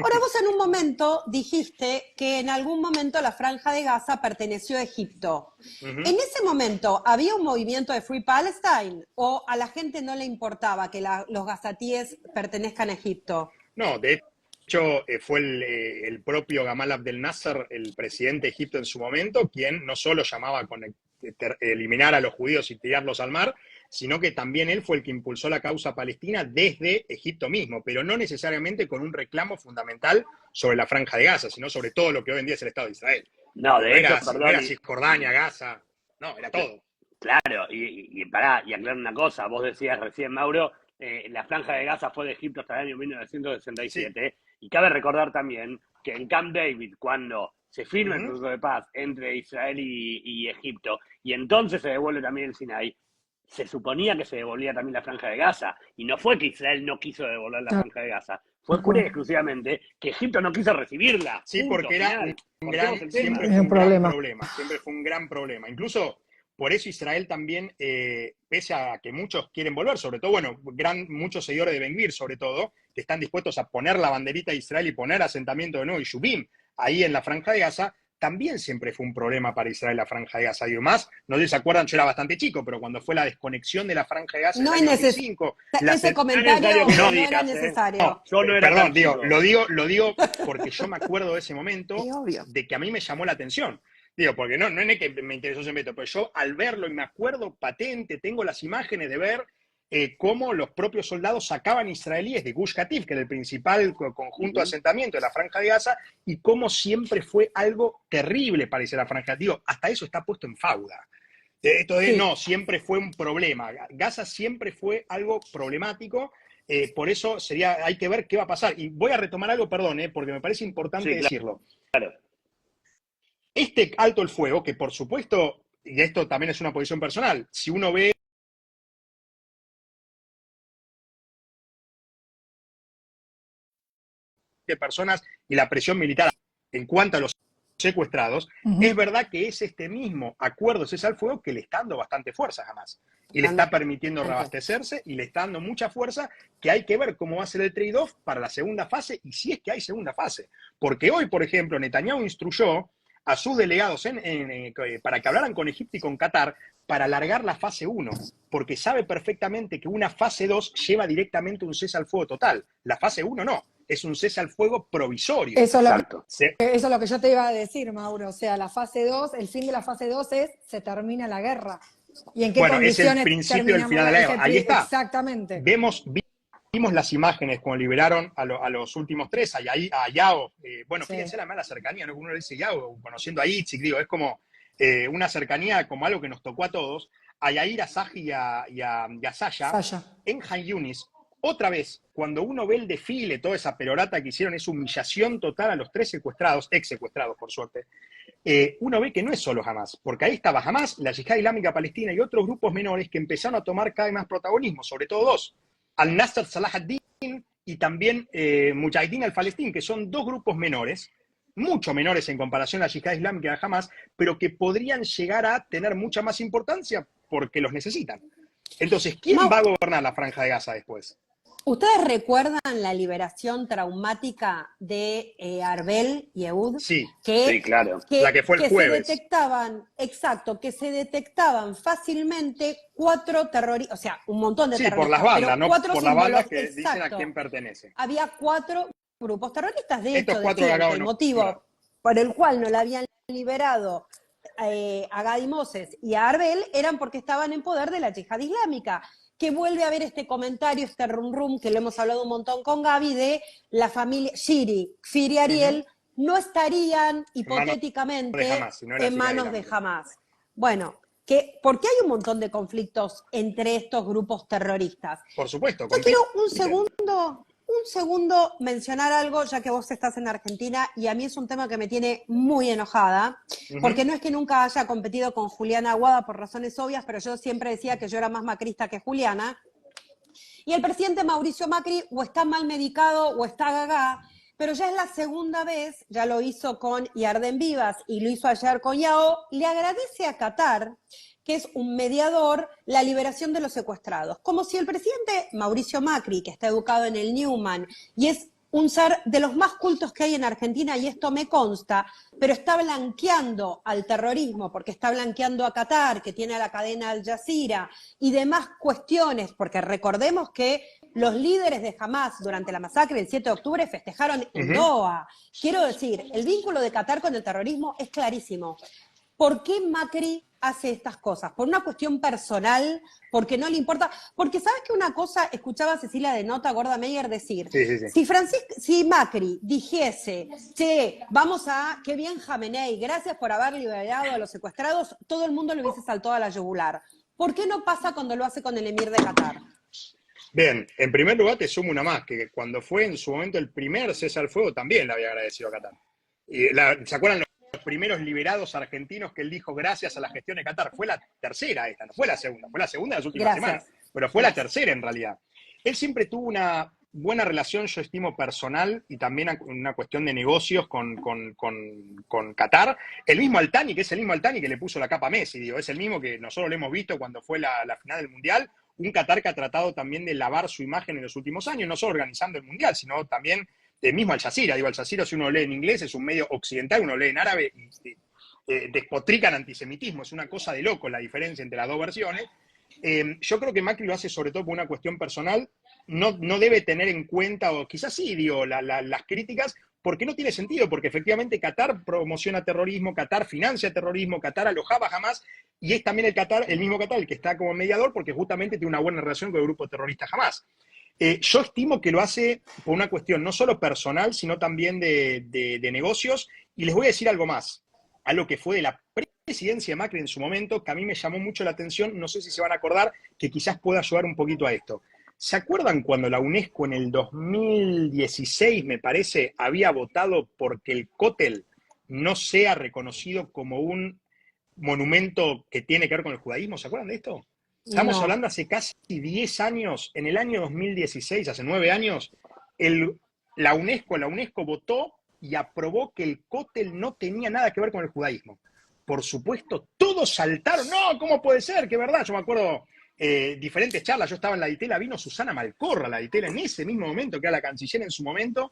Ahora vos en un momento dijiste que en algún momento la Franja de Gaza perteneció a Egipto. En ese momento, ¿había un movimiento de Free Palestine o a la gente no le importaba que los gazatíes pertenezcan a Egipto? No, de hecho fue el propio Gamal Abdel Nasser, el presidente de Egipto en su momento, quien no solo llamaba a eliminar a los judíos y tirarlos al mar, sino que también él fue el que impulsó la causa palestina desde Egipto mismo, pero no necesariamente con un reclamo fundamental sobre la Franja de Gaza, sino sobre todo lo que hoy en día es el Estado de Israel. No, de hecho, No era Cisjordania, Gaza, no, era todo. Claro, y pará, y aclarar una cosa, vos decías recién, Mauro, la Franja de Gaza fue de Egipto hasta el año 1967, sí. Y cabe recordar también que en Camp David, cuando se firma el proceso de paz entre Israel y Egipto, y entonces se devuelve también el Sinaí, se suponía que se devolvía también la Franja de Gaza, y no fue que Israel no quiso devolver la Franja de Gaza, fue pura y exclusivamente que Egipto no quiso recibirla. Sí, porque era siempre fue un gran problema. Incluso por eso Israel también, pese a que muchos quieren volver, sobre todo, bueno, muchos seguidores de Ben-Gvir, sobre todo, que están dispuestos a poner la banderita de Israel y poner asentamiento de nuevo y Shubim ahí en la Franja de Gaza, también siempre fue un problema para Israel la Franja de Gaza. Y más, no sé si se acuerdan, yo era bastante chico, pero cuando fue la desconexión de la Franja de Gaza no en el es 2005... Ese comentario no era necesario. No, yo no era perdón, lo digo porque yo me acuerdo de ese momento de que a mí me llamó la atención. Digo, porque no es que me interesó ese método, pero yo al verlo y me acuerdo patente, tengo las imágenes de ver cómo los propios soldados sacaban israelíes de Gush Katif, que era el principal conjunto de asentamiento de la Franja de Gaza, y cómo siempre fue algo terrible para Israel la Franja. Digo, hasta eso está puesto en fauda. No, siempre fue un problema. Gaza siempre fue algo problemático, por eso hay que ver qué va a pasar. Y voy a retomar algo, perdón, porque me parece importante decirlo. Claro. Este alto el fuego, que por supuesto, y esto también es una posición personal, si uno ve de personas y la presión militar en cuanto a los secuestrados, es verdad que es este mismo acuerdo de cese al fuego que le está dando bastante fuerza a Hamas. Y le está permitiendo reabastecerse y le está dando mucha fuerza, que hay que ver cómo va a ser el trade-off para la segunda fase y si es que hay segunda fase. Porque hoy, por ejemplo, Netanyahu instruyó a sus delegados para que hablaran con Egipto y con Qatar para alargar la fase 1, porque sabe perfectamente que una fase 2 lleva directamente un cese al fuego total. La fase 1 no, es un cese al fuego provisorio. Eso es lo que yo te iba a decir, Mauro. O sea, la fase 2, el fin de la fase 2 es se termina la guerra. ¿Y en qué condiciones es el principio del final de la guerra. Ahí está. Exactamente. Vimos las imágenes cuando liberaron a los últimos tres, a Yao. Fíjense la mala cercanía, ¿no? Uno le dice Yao, conociendo a Itzik, digo, es como una cercanía como algo que nos tocó a todos. A Yair, a Saji y a Sasha, en Han Yunis. Otra vez, cuando uno ve el desfile, toda esa perorata que hicieron, esa humillación total a los tres secuestrados, ex secuestrados por suerte, uno ve que no es solo Hamas, porque ahí estaba Hamas, la Yihad Islámica Palestina y otros grupos menores que empezaron a tomar cada vez más protagonismo, sobre todo dos, Al-Nasr Salah ad-Din y también Mujahideen al-Falestín, que son dos grupos menores, mucho menores en comparación a la Yihad Islámica y a Hamas, pero que podrían llegar a tener mucha más importancia porque los necesitan. Entonces, ¿quién va a gobernar la Franja de Gaza después? ¿Ustedes recuerdan la liberación traumática de Arbel y Ehud? Sí, claro. La que fue el jueves. Que se detectaban fácilmente 4 terroristas, o sea, un montón de terroristas. Sí, por las bandas, no por las bandas que dicen a quién pertenece. Había 4 grupos terroristas, de Estos hecho, 4 decían que el motivo por el cual no la habían liberado a Gadi Moses y a Arbel eran porque estaban en poder de la Yihad Islámica. Que vuelve a haber este comentario, este rum que lo hemos hablado un montón con Gaby, de la familia Shiri, Kfir y Ariel, no estarían hipotéticamente en manos de Hamas. Bueno, ¿por qué hay un montón de conflictos entre estos grupos terroristas? Por supuesto. Yo quiero un segundo mencionar algo, ya que vos estás en Argentina, y a mí es un tema que me tiene muy enojada, porque no es que nunca haya competido con Juliana Aguada por razones obvias, pero yo siempre decía que yo era más macrista que Juliana, y el presidente Mauricio Macri o está mal medicado o está gaga, pero ya es la segunda vez, ya lo hizo con Yarden Vivas y lo hizo ayer con Yao, le agradece a Qatar, que es un mediador, la liberación de los secuestrados. Como si el presidente Mauricio Macri, que está educado en el Newman y es un ser de los más cultos que hay en Argentina, y esto me consta, pero está blanqueando al terrorismo, porque está blanqueando a Qatar, que tiene a la cadena Al Jazeera, y demás cuestiones, porque recordemos que los líderes de Hamás durante la masacre del 7 de octubre festejaron en Doha. Quiero decir, el vínculo de Qatar con el terrorismo es clarísimo. ¿Por qué Macri hace estas cosas? ¿Por una cuestión personal? ¿Porque no le importa? Porque ¿sabes que una cosa? Escuchaba a Cecilia de Nota Gorda Meyer decir, si Macri dijese, che, vamos a, qué bien Jamenei, gracias por haber liberado a los secuestrados, todo el mundo le hubiese saltado a la yugular. ¿Por qué no pasa cuando lo hace con el emir de Qatar? Bien, en primer lugar te sumo una más, que cuando fue en su momento el primer cese al fuego también le había agradecido a Qatar. ¿Se acuerdan los primeros liberados argentinos que él dijo gracias a la gestión de Qatar? Fue la tercera esta, no fue la segunda de las últimas semanas, pero fue la tercera en realidad. Él siempre tuvo una buena relación, yo estimo, personal y también una cuestión de negocios con Qatar. El mismo Altani, que es el mismo Altani que le puso la capa a Messi, digo, es el mismo que nosotros lo hemos visto cuando fue la final del Mundial. Un Qatar que ha tratado también de lavar su imagen en los últimos años, no solo organizando el Mundial, sino también mismo Al Jazeera. Digo, Al Jazeera, si uno lee en inglés, es un medio occidental, uno lee en árabe y despotrican antisemitismo. Es una cosa de loco la diferencia entre las dos versiones. Yo creo que Macri lo hace sobre todo por una cuestión personal. No debe tener en cuenta, o quizás sí, digo, las críticas, porque no tiene sentido, porque efectivamente Qatar promociona terrorismo, Qatar financia terrorismo, Qatar alojaba a Hamás, y es también el mismo Qatar el que está como mediador, porque justamente tiene una buena relación con el grupo terrorista Hamás. Yo estimo que lo hace por una cuestión no solo personal, sino también de negocios, y les voy a decir algo más, algo que fue de la presidencia de Macri en su momento, que a mí me llamó mucho la atención, no sé si se van a acordar, que quizás pueda ayudar un poquito a esto. ¿Se acuerdan cuando la UNESCO en el 2016, me parece, había votado porque el Kotel no sea reconocido como un monumento que tiene que ver con el judaísmo? ¿Se acuerdan de esto? Estamos hablando hace casi 10 años, en el año 2016, hace 9 años, la UNESCO votó y aprobó que el Kotel no tenía nada que ver con el judaísmo. Por supuesto, todos saltaron. No, ¿cómo puede ser? Que verdad, yo me acuerdo diferentes charlas. Yo estaba en la Ditela, vino Susana Malcorra, la Ditela, en ese mismo momento, que era la canciller en su momento,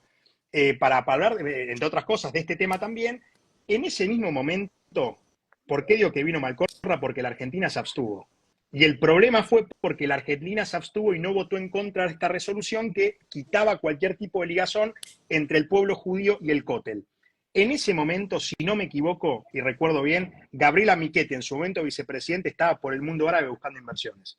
para hablar, entre otras cosas, de este tema también. En ese mismo momento, ¿por qué digo que vino Malcorra? Porque la Argentina se abstuvo. Y el problema fue porque la Argentina se abstuvo y no votó en contra de esta resolución que quitaba cualquier tipo de ligazón entre el pueblo judío y el Kotel. En ese momento, si no me equivoco y recuerdo bien, Gabriela Michetti, en su momento vicepresidente, estaba por el mundo árabe buscando inversiones.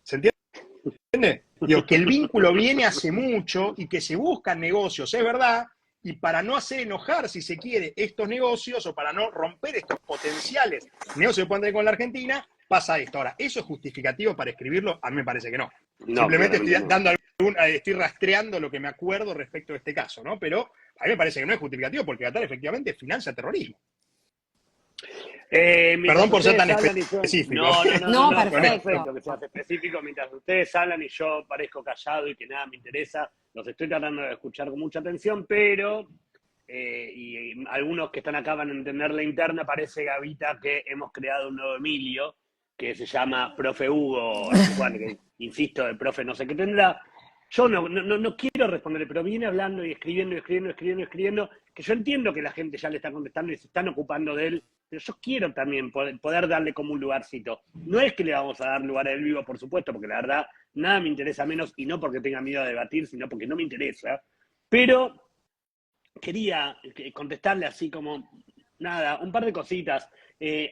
¿Se entiende? Digo, que el vínculo viene hace mucho y que se buscan negocios, es verdad, y para no hacer enojar, si se quiere, estos negocios o para no romper estos potenciales negocios que pueden tener con la Argentina, pasa esto. Ahora, ¿eso es justificativo para escribirlo? A mí me parece que no. Simplemente estoy rastreando lo que me acuerdo respecto a este caso, ¿no? Pero a mí me parece que no es justificativo porque Qatar efectivamente financia terrorismo. Perdón por ser tan específico. No, perfecto. Que seas específico. Mientras ustedes hablan y yo parezco callado y que nada me interesa, los estoy tratando de escuchar con mucha atención, pero y algunos que están acá van a entender la interna. Parece, Gavita, que hemos creado un nuevo Emilio que se llama Profe Hugo, bueno, que insisto, el profe no sé qué tendrá. Yo no quiero responderle, pero viene hablando y escribiendo, que yo entiendo que la gente ya le está contestando y se están ocupando de él, pero yo quiero también poder darle como un lugarcito. No es que le vamos a dar lugar a él vivo, por supuesto, porque la verdad nada me interesa menos, y no porque tenga miedo a debatir, sino porque no me interesa. Pero quería contestarle así como, nada, un par de cositas.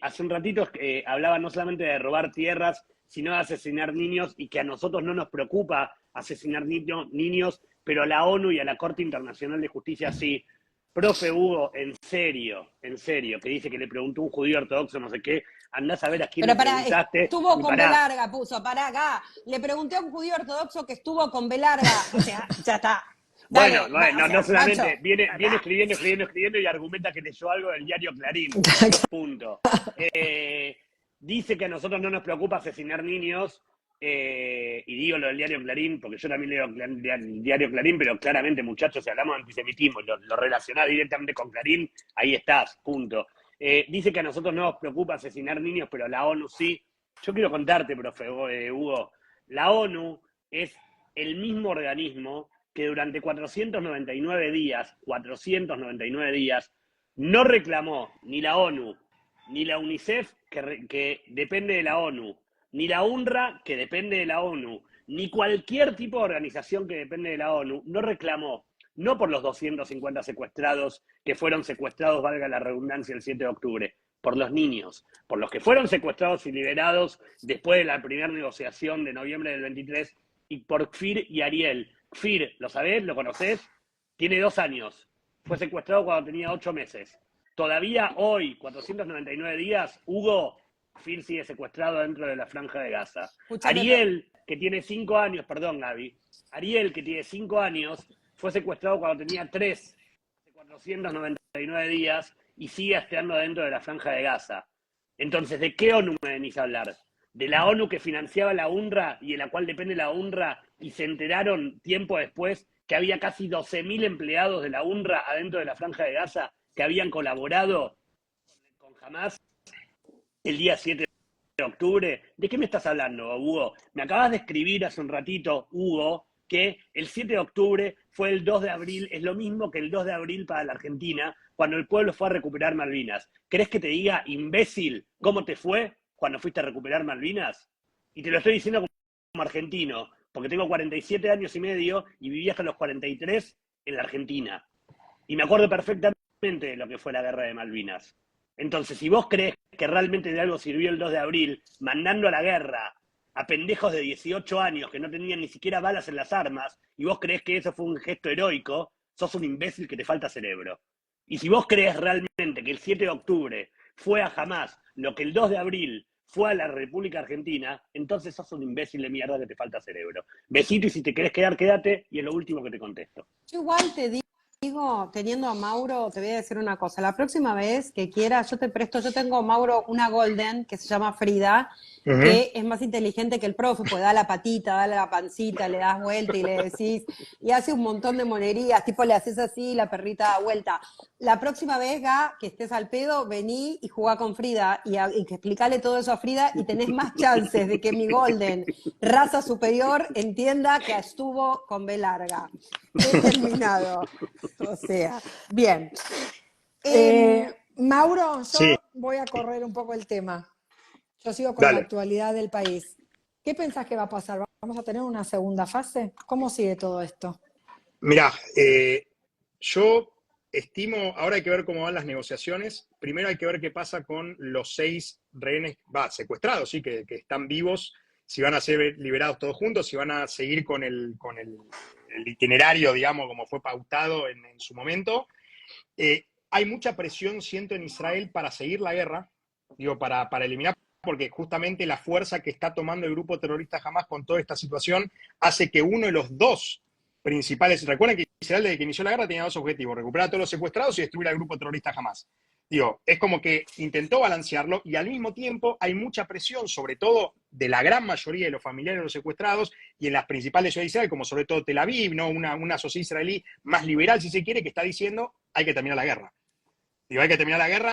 Hace un ratito hablaba no solamente de robar tierras, sino de asesinar niños, y que a nosotros no nos preocupa asesinar niños, pero a la ONU y a la Corte Internacional de Justicia sí. Profe Hugo, en serio, que dice que le preguntó un judío ortodoxo, no sé qué, andás a ver a quién le preguntaste. Estuvo con B larga, puso, pará acá. Le pregunté a un judío ortodoxo que estuvo con B larga. O sea, ya está. Dale, no solamente, Nacho, viene escribiendo y argumenta que leyó algo del diario Clarín. Punto. Dice que a nosotros no nos preocupa asesinar niños, y digo lo del diario Clarín, porque yo también leo el diario Clarín, pero claramente, muchachos, si hablamos de antisemitismo y lo relacionás directamente con Clarín, ahí estás, punto. Dice que a nosotros no nos preocupa asesinar niños, pero a la ONU sí. Yo quiero contarte, profe Hugo, la ONU es el mismo organismo que durante 499 días, no reclamó ni la ONU, ni la UNICEF, que depende de la ONU, ni la UNRWA, que depende de la ONU, ni cualquier tipo de organización que depende de la ONU, no reclamó, no por los 250 secuestrados que fueron secuestrados, valga la redundancia, el 7 de octubre, por los niños, por los que fueron secuestrados y liberados después de la primera negociación de noviembre del 23, y por Kfir y Ariel. Kfir, ¿lo sabés? ¿Lo conocés? Tiene 2 años. Fue secuestrado cuando tenía 8 meses. Todavía hoy, 499 días, Hugo, Kfir sigue secuestrado dentro de la Franja de Gaza. Escuchame, Ariel, que tiene 5 años, perdón, Gaby, Ariel, que tiene 5 años, fue secuestrado cuando tenía 3, hace 499 días, y sigue estando dentro de la Franja de Gaza. Entonces, ¿de qué ONU me venís a hablar? ¿De la ONU que financiaba la UNRWA y de la cual depende la UNRWA, y se enteraron tiempo después que había casi 12.000 empleados de la UNRWA adentro de la Franja de Gaza que habían colaborado con Hamas el día 7 de octubre? ¿De qué me estás hablando, Hugo? Me acabas de escribir hace un ratito, Hugo, que el 7 de octubre fue el 2 de abril, es lo mismo que el 2 de abril para la Argentina, cuando el pueblo fue a recuperar Malvinas. ¿Querés que te diga, imbécil, cómo te fue cuando fuiste a recuperar Malvinas? Y te lo estoy diciendo como argentino, porque tengo 47 años y medio y viví hasta los 43 en la Argentina. Y me acuerdo perfectamente de lo que fue la guerra de Malvinas. Entonces, si vos creés que realmente de algo sirvió el 2 de abril, mandando a la guerra a pendejos de 18 años que no tenían ni siquiera balas en las armas, y vos creés que eso fue un gesto heroico, sos un imbécil que te falta cerebro. Y si vos creés realmente que el 7 de octubre fue a Hamas lo que el 2 de abril fue a la República Argentina, entonces sos un imbécil de mierda que te falta cerebro. Besito, y si te querés quedar, quédate, y es lo último que te contesto. Yo igual te digo, teniendo a Mauro, te voy a decir una cosa. La próxima vez que quieras, yo te presto, yo tengo, Mauro, una Golden que se llama Frida, que es más inteligente que el profe, pues da la patita, da la pancita, le das vuelta y le decís, y hace un montón de monerías, tipo le haces así, la perrita da vuelta. La próxima vez, Ga, que estés al pedo, vení y jugá con Frida, y que explicarle todo eso a Frida, y tenés más chances de que mi Golden, raza superior, entienda que estuvo con B larga. He terminado. O sea, bien. Mauro, yo Sí, voy a correr un poco el tema. Yo sigo con la dale. actualidad del país. ¿Qué pensás que va a pasar? ¿Vamos a tener una segunda fase? ¿Cómo sigue todo esto? Mirá, yo estimo, ahora hay que ver cómo van las negociaciones. Primero hay que ver qué pasa con los 6 rehenes, secuestrados, sí, que están vivos, si van a ser liberados todos juntos, si van a seguir con el itinerario, digamos, como fue pautado en su momento. Hay mucha presión, siento, en Israel para seguir la guerra, digo, para eliminar, porque justamente la fuerza que está tomando el grupo terrorista Hamas con toda esta situación hace que uno de los 2 principales, recuerden que Israel desde que inició la guerra tenía 2 objetivos: recuperar a todos los secuestrados y destruir al grupo terrorista Hamas. Digo, es como que intentó balancearlo, y al mismo tiempo hay mucha presión, sobre todo de la gran mayoría de los familiares de los secuestrados y en las principales ciudades de Israel, como sobre todo Tel Aviv, ¿no? Una sociedad israelí más liberal, si se quiere, que está diciendo hay que terminar la guerra. Digo, hay que terminar la guerra.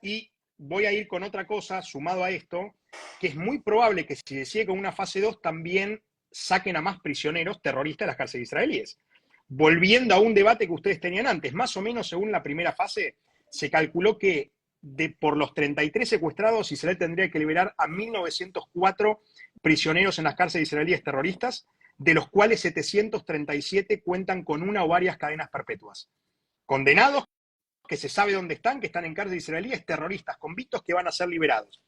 Y voy a ir con otra cosa sumado a esto, que es muy probable que si se sigue con una fase 2 también saquen a más prisioneros terroristas de las cárceles israelíes. Volviendo a un debate que ustedes tenían antes, más o menos según la primera fase, se calculó que por los 33 secuestrados, Israel tendría que liberar a 1.904 prisioneros en las cárceles israelíes terroristas, de los cuales 737 cuentan con una o varias cadenas perpetuas. Condenados, que se sabe dónde están, que están en cárceles israelíes, terroristas convictos que van a ser liberados.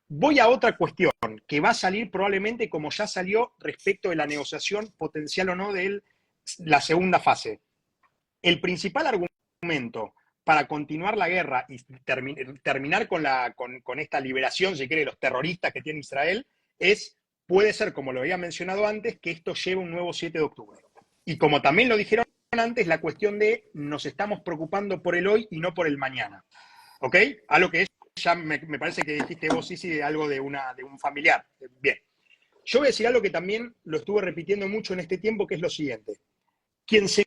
Voy a otra cuestión que va a salir probablemente como ya salió respecto de la negociación potencial o no de la segunda fase. El principal argumento para continuar la guerra y terminar con esta liberación, si quiere, de los terroristas que tiene Israel, puede ser, como lo había mencionado antes, que esto lleve un nuevo 7 de octubre. Y como también lo dijeron antes, la cuestión de nos estamos preocupando por el hoy y no por el mañana. ¿Ok? Algo que ya me parece que dijiste vos, Sisi, de algo de un familiar. Bien. Yo voy a decir algo que también lo estuve repitiendo mucho en este tiempo, que es lo siguiente. Quien se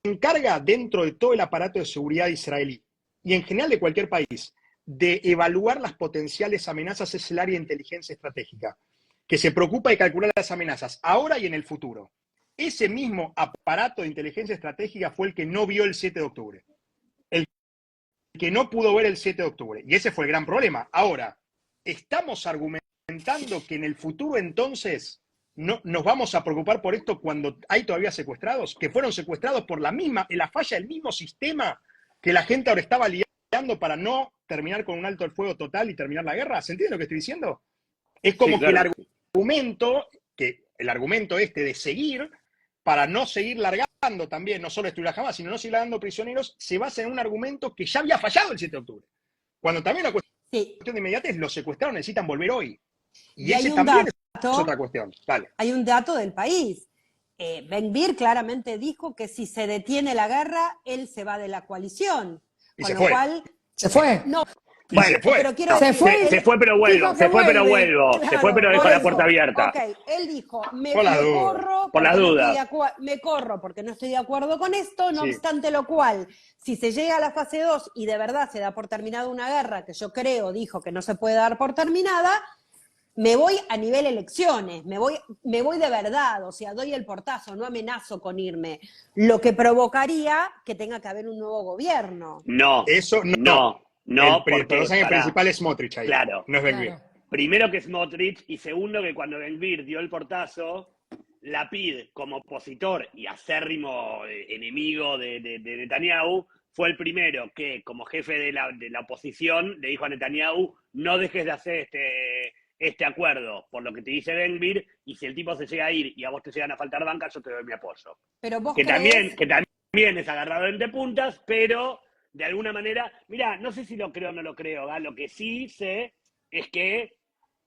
encarga dentro de todo el aparato de seguridad israelí y en general de cualquier país de evaluar las potenciales amenazas es el área de inteligencia estratégica, que se preocupa de calcular las amenazas ahora y en el futuro. ese mismo aparato de inteligencia estratégica fue el que no vio el 7 de octubre. El que no pudo ver el 7 de octubre. Y ese fue el gran problema. Ahora, estamos argumentando que en el futuro entonces no nos vamos a preocupar por esto cuando hay todavía secuestrados, que fueron secuestrados por la falla del mismo sistema que la gente ahora estaba liando para no terminar con un alto el fuego total y terminar la guerra. ¿Se entiende lo que estoy diciendo? Es como Sí, claro. que el argumento este de seguir, para no seguir largando también, no solo destruir a Hamas, sino no seguir largando prisioneros, se basa en un argumento que ya había fallado el 7 de octubre. Cuando también la cuestión Sí. de inmediatez, los secuestrados necesitan volver hoy. Y Y hay ese un también es dato, otra cuestión. Dale. hay un dato del país. Ben Gvir claramente dijo que si se detiene la guerra, él se va de la coalición. Y Con se lo fue. cual, Se fue. no, Y Bueno, se fue. pero quiero No, Se decir, fue. Se fue, pero vuelvo. Dijo que Se fue, pero vuelve. vuelvo. Se fue, pero claro, dejó por la eso. puerta abierta. Ok, él dijo, me Por las dudas. corro Por las porque no dudas. estoy me corro porque no estoy de acuerdo con esto, no Sí. obstante lo cual, si se llega a la fase 2 y de verdad se da por terminada una guerra, que yo creo, dijo que no se puede dar por terminada, me voy a nivel elecciones, me voy de verdad, o sea, doy el portazo, no amenazo con irme, lo que provocaría que tenga que haber un nuevo gobierno. No. Eso no. No, el porque personaje pará. principal es Smotrich ahí. Claro. No es Ben Gvir. Claro. Primero que Smotrich y segundo que cuando Ben Gvir dio el portazo, Lapid como opositor y acérrimo enemigo de Netanyahu fue el primero que como jefe de la oposición le dijo a Netanyahu no dejes de hacer este acuerdo por lo que te dice Ben Gvir y si el tipo se llega a ir y a vos te llegan a faltar bancas yo te doy mi apoyo. Pero vos Que creés, también es agarrado entre puntas, pero de alguna manera, mira, no sé si lo creo o no lo creo, ¿va? Lo que sí sé es que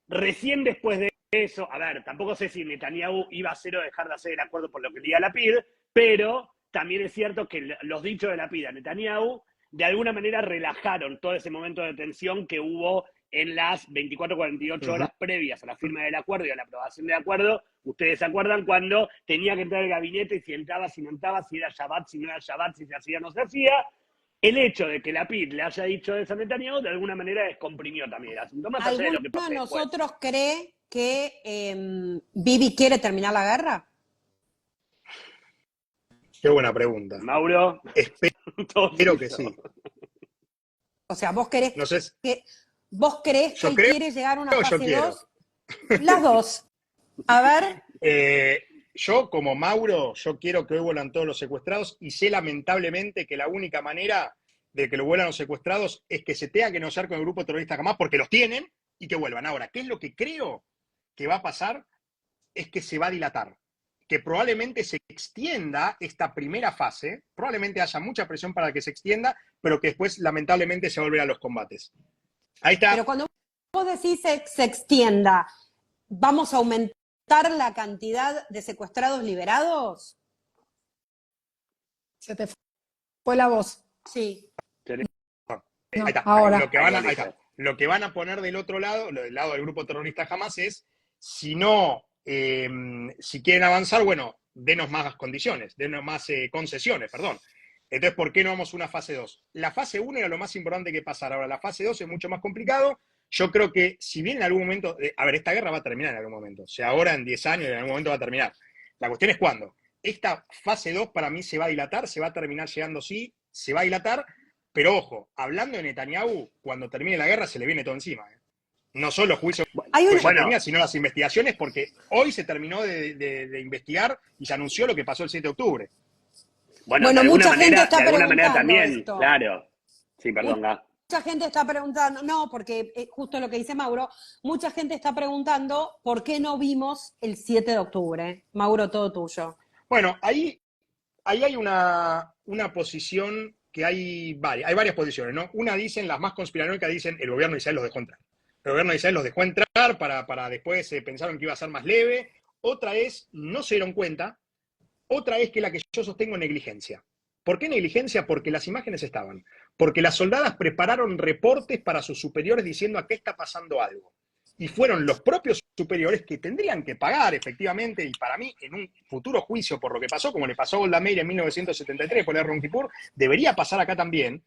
recién después de eso, a ver, tampoco sé si Netanyahu iba a hacer o dejar de hacer el acuerdo por lo que diga Lapid, pero también es cierto que los dichos de Lapid a Netanyahu de alguna manera relajaron todo ese momento de tensión que hubo en las 24-48 horas previas a la firma del acuerdo y a la aprobación del acuerdo. Ustedes se acuerdan cuando tenía que entrar al gabinete y si entraba, si no entraba, si era Shabbat, si no era Shabbat, si se hacía o no se hacía. El hecho de que Lapid le haya dicho eso a Netanyahu de alguna manera descomprimió también el asunto, más allá de lo que ¿alguno pase de después. nosotros cree que Bibi quiere terminar la guerra? Qué buena pregunta. Mauro, todo Espero que eso. sí. O sea, ¿vos crees No sé. que Yo él creo quiere llegar a una o yo fase quiero. 2? Las dos. A ver, Yo, como Mauro, yo quiero que hoy vuelan todos los secuestrados y sé lamentablemente que la única manera de que lo vuelan los secuestrados es que se tenga que negociar con el grupo terrorista Hamas porque los tienen y que vuelvan. Ahora, ¿qué es lo que creo que va a pasar? Es que se va a dilatar. Que probablemente se extienda esta primera fase, probablemente haya mucha presión para que se extienda, pero que después lamentablemente se volverán los combates. Ahí está. pero cuando vos decís se extienda, ¿vamos a aumentar la cantidad de secuestrados liberados? Se te fue la voz. Sí. No, Ahí está. ahora. Ahí está. Lo que van a poner del otro lado, del lado del grupo terrorista Hamas, es si no, si quieren avanzar, bueno, denos más condiciones, denos más concesiones, perdón. Entonces, ¿por qué no vamos a una fase 2? La fase 1 era lo más importante que pasara. Ahora, la fase 2 es mucho más complicado. Yo creo que si bien en algún momento, a ver, esta guerra va a terminar en algún momento. O sea, ahora en 10 años en algún momento va a terminar. La cuestión es cuándo. Esta fase 2 para mí se va a dilatar, se va a terminar llegando, sí, se va a dilatar. Pero ojo, hablando de Netanyahu, cuando termine la guerra se le viene todo encima. No solo los juicios Hay una, que ya tenía, sino las investigaciones, porque hoy se terminó de investigar y se anunció lo que pasó el 7 de octubre. Bueno, Bueno, de alguna mucha gente manera, está de alguna manera preguntando también, esto. claro. Sí, perdón, Gá. mucha gente está preguntando, no, porque justo lo que dice Mauro, mucha gente está preguntando por qué no vimos el 7 de octubre. Mauro, todo tuyo. Bueno, ahí hay una posición que hay varias posiciones, ¿no? Una dicen, las más conspiranoicas dicen, el gobierno de Israel los dejó entrar. El gobierno de Israel los dejó entrar para después pensaron que iba a ser más leve. Otra es, no se dieron cuenta. Otra es que la que yo sostengo, negligencia. ¿Por qué negligencia? Porque las imágenes estaban. Porque las soldadas prepararon reportes para sus superiores diciendo acá está pasando algo. Y fueron los propios superiores que tendrían que pagar, efectivamente, y para mí, en un futuro juicio por lo que pasó, como le pasó a Golda Meir en 1973 por el Yom Kippur, debería pasar acá también,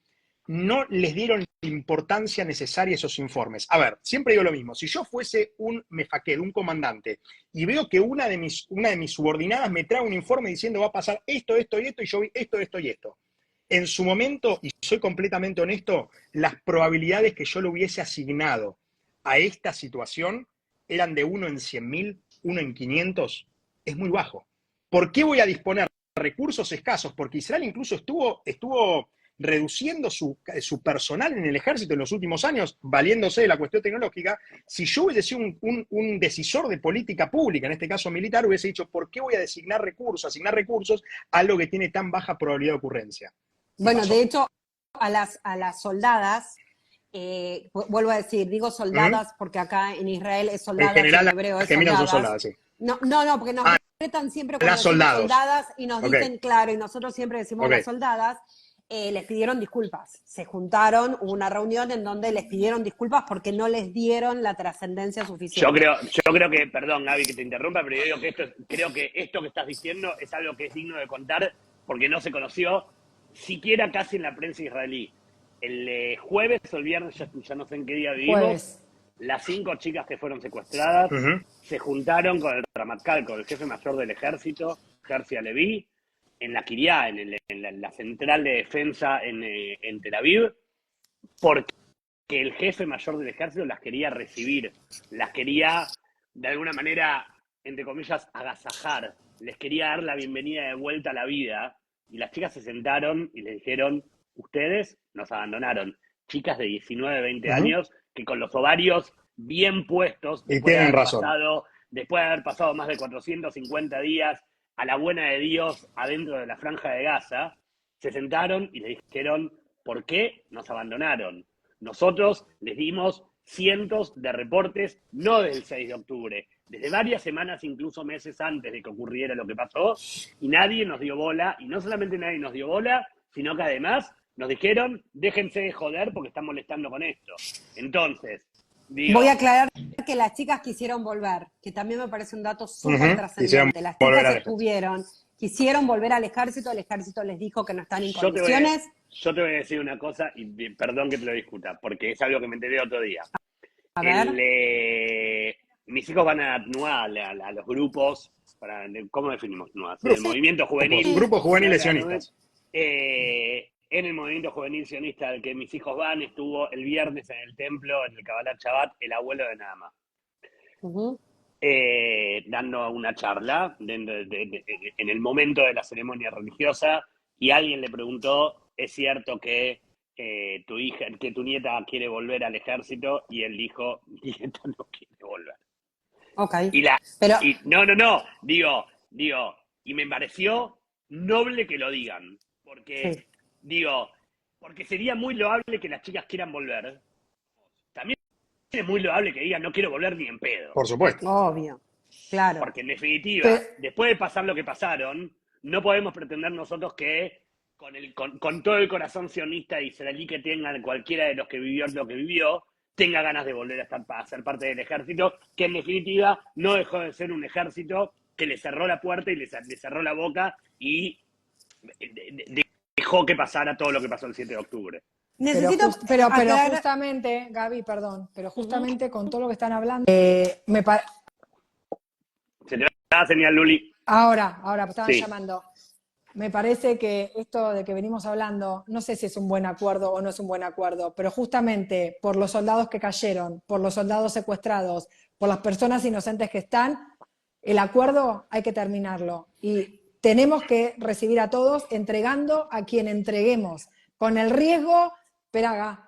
no les dieron la importancia necesaria a esos informes. A ver, siempre digo lo mismo. Si yo fuese un mefaqued, un comandante, y veo que una de mis subordinadas me trae un informe diciendo va a pasar esto, esto y esto, y yo vi esto, esto y esto. En su momento, y soy completamente honesto, las probabilidades que yo lo hubiese asignado a esta situación eran de 1 en 100.000, 1 en 500, es muy bajo. ¿Por qué voy a disponer de recursos escasos? Porque Israel incluso estuvo reduciendo su personal en el ejército en los últimos años, valiéndose de la cuestión tecnológica. Si yo hubiese sido un decisor de política pública, en este caso militar, hubiese dicho, ¿por qué voy a asignar recursos a algo que tiene tan baja probabilidad de ocurrencia? Bueno, de hecho, a las soldadas, vuelvo a decir, digo soldadas porque acá en Israel es soldadas, en general, hebreo es geminas son soldadas. soldadas, sí. No, porque nos respetan siempre cuando Las decimos soldados. soldadas y nos dicen, claro, y nosotros siempre decimos las soldadas, les pidieron disculpas. Se juntaron, hubo una reunión en donde les pidieron disculpas porque no les dieron la trascendencia suficiente. Yo creo que, perdón, Gaby, que te interrumpa, pero yo digo que creo que esto que estás diciendo es algo que es digno de contar porque no se conoció siquiera casi en la prensa israelí. El jueves o el viernes, ya no sé en qué día vivimos, las 5 chicas que fueron secuestradas se juntaron con el Ramatkal, con el jefe mayor del ejército, Herzi Halevi, en la Kiryá, en la central de defensa en Tel Aviv, porque el jefe mayor del ejército las quería recibir, las quería, de alguna manera, entre comillas, agasajar, les quería dar la bienvenida de vuelta a la vida, y las chicas se sentaron y les dijeron, ustedes nos abandonaron. Chicas de 19, 20 años, que con los ovarios bien puestos, después de haber pasado más de 450 días a la buena de Dios adentro de la franja de Gaza, se sentaron y les dijeron, ¿por qué nos abandonaron? Nosotros les dimos cientos de reportes, no desde el 6 de octubre, desde varias semanas, incluso meses antes de que ocurriera lo que pasó, y nadie nos dio bola, y no solamente nadie nos dio bola, sino que además nos dijeron, déjense de joder porque están molestando con esto. Entonces, digo, voy a aclarar que las chicas quisieron volver, que también me parece un dato súper trascendente. Las chicas quisieron volver al ejército, el ejército les dijo que no están en condiciones. Yo te voy a decir una cosa, y perdón que te lo discuta, porque es algo que me enteré otro día. A ver. Mis hijos van a TNUA, a los grupos, ¿cómo definimos TNUA? El movimiento juvenil. Grupos juveniles sionistas. En el movimiento juvenil sionista al que mis hijos van, estuvo el viernes en el templo, en el Kabbalat Shabbat, el abuelo de Naama. Dando una charla en el momento de la ceremonia religiosa, y alguien le preguntó, ¿es cierto que tu nieta quiere volver al ejército? Y él dijo, mi nieta no quiere volver. Okay. Digo, y me pareció noble que lo digan, porque, porque sería muy loable que las chicas quieran volver. También es muy loable que digan, no quiero volver ni en pedo. Por supuesto. Obvio, claro. Porque en definitiva, después de pasar lo que pasaron, no podemos pretender nosotros que con todo el corazón sionista israelí que tengan cualquiera de los que vivió lo que vivió, tenga ganas de volver a ser parte del ejército, que en definitiva no dejó de ser un ejército que le cerró la puerta y le cerró la boca y dejó que pasara todo lo que pasó el 7 de octubre. Pero justamente, Gaby, perdón, pero justamente con todo lo que están hablando, Se te va la señal, Luli. Ahora, estaban llamando. Me parece que esto de que venimos hablando, no sé si es un buen acuerdo o no es un buen acuerdo, pero justamente por los soldados que cayeron, por los soldados secuestrados, por las personas inocentes que están, el acuerdo hay que terminarlo. Y tenemos que recibir a todos entregando a quien entreguemos, con el riesgo,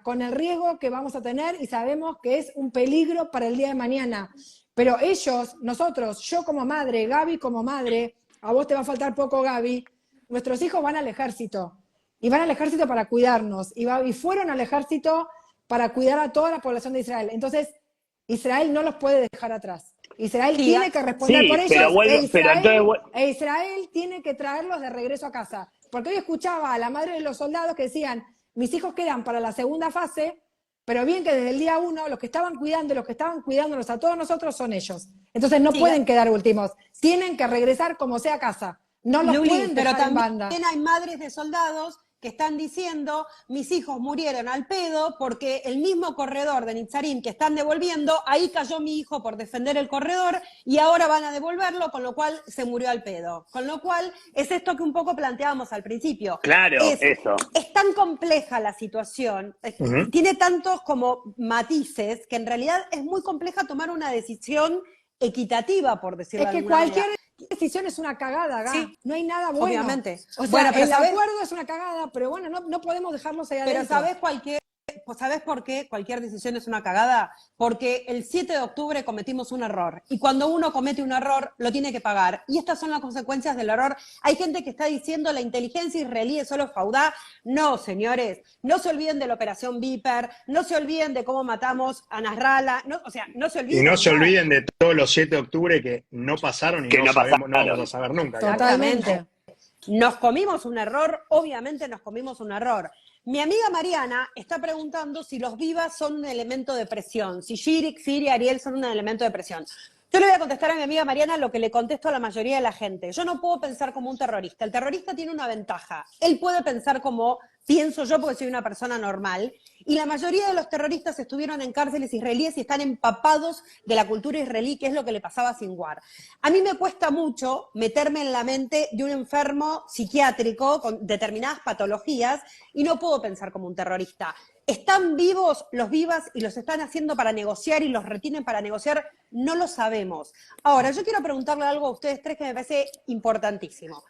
con el riesgo que vamos a tener y sabemos que es un peligro para el día de mañana. Pero ellos, nosotros, yo como madre, Gaby como madre, a vos te va a faltar poco, Gaby, nuestros hijos van al ejército, y van al ejército para cuidarnos, y fueron al ejército para cuidar a toda la población de Israel. Entonces, Israel no los puede dejar atrás. Israel tiene que responder por ellos, e Israel tiene que traerlos de regreso a casa. Porque hoy escuchaba a la madre de los soldados que decían, mis hijos quedan para la segunda fase, pero bien que desde el día 1 los que estaban cuidándonos a todos nosotros son ellos. Entonces no pueden quedar últimos, tienen que regresar como sea a casa. No los pueden dejar en banda. Pero también hay madres de soldados que están diciendo, mis hijos murieron al pedo porque el mismo corredor de Nitzarim que están devolviendo, ahí cayó mi hijo por defender el corredor y ahora van a devolverlo, con lo cual se murió al pedo. Con lo cual es esto que un poco planteábamos al principio. Claro, eso. Es tan compleja la situación, tiene tantos como matices, que en realidad es muy compleja tomar una decisión equitativa, por decirlo de alguna manera. Es que cualquier decisión es una cagada, Gá. Sí, no hay nada bueno. Obviamente. O sea, bueno, pero el acuerdo es una cagada, pero bueno, no podemos dejarlos ahí adentro. Pero ¿sabés por qué cualquier decisión es una cagada? Porque el 7 de octubre cometimos un error. Y cuando uno comete un error, lo tiene que pagar. Y estas son las consecuencias del error. Hay gente que está diciendo la inteligencia israelí es solo Faudá. No, señores. No se olviden de la operación Viper. No se olviden de cómo matamos a Nasrallah. No se olviden. Y no se olviden de todos los 7 de octubre que no pasaron y no vamos a saber nunca. Totalmente. Nos comimos un error, obviamente nos comimos un error. Mi amiga Mariana está preguntando si los vivas son un elemento de presión, si Shirik, Firi, Ariel son un elemento de presión. Yo le voy a contestar a mi amiga Mariana lo que le contesto a la mayoría de la gente. Yo no puedo pensar como un terrorista. El terrorista tiene una ventaja. Él puede pensar como pienso yo porque soy una persona normal. Y la mayoría de los terroristas estuvieron en cárceles israelíes y están empapados de la cultura israelí, que es lo que le pasaba a Sinwar. A mí me cuesta mucho meterme en la mente de un enfermo psiquiátrico con determinadas patologías y no puedo pensar como un terrorista. ¿Están vivos los vivas y los están haciendo para negociar y los retienen para negociar? No lo sabemos. Ahora, yo quiero preguntarle algo a ustedes tres que me parece importantísimo.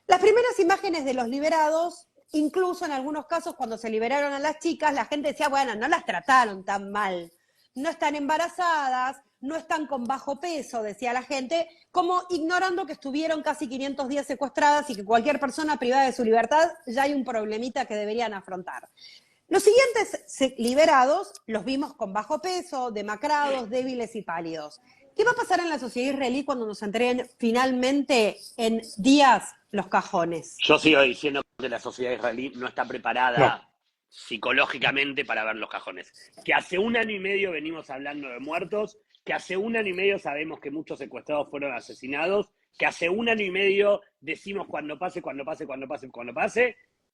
Las primeras imágenes de los liberados, incluso en algunos casos cuando se liberaron a las chicas, la gente decía, bueno, no las trataron tan mal. No están embarazadas, no están con bajo peso, decía la gente, como ignorando que estuvieron casi 500 días secuestradas y que cualquier persona privada de su libertad ya hay un problemita que deberían afrontar. Los siguientes liberados los vimos con bajo peso, demacrados, débiles y pálidos. ¿Qué va a pasar en la sociedad israelí cuando nos entreguen finalmente en días los cajones? Yo sigo diciendo que la sociedad israelí no está preparada psicológicamente para ver los cajones. Que hace 1 año y medio venimos hablando de muertos, que hace 1 año y medio sabemos que muchos secuestrados fueron asesinados, que hace 1 año y medio decimos cuando pase,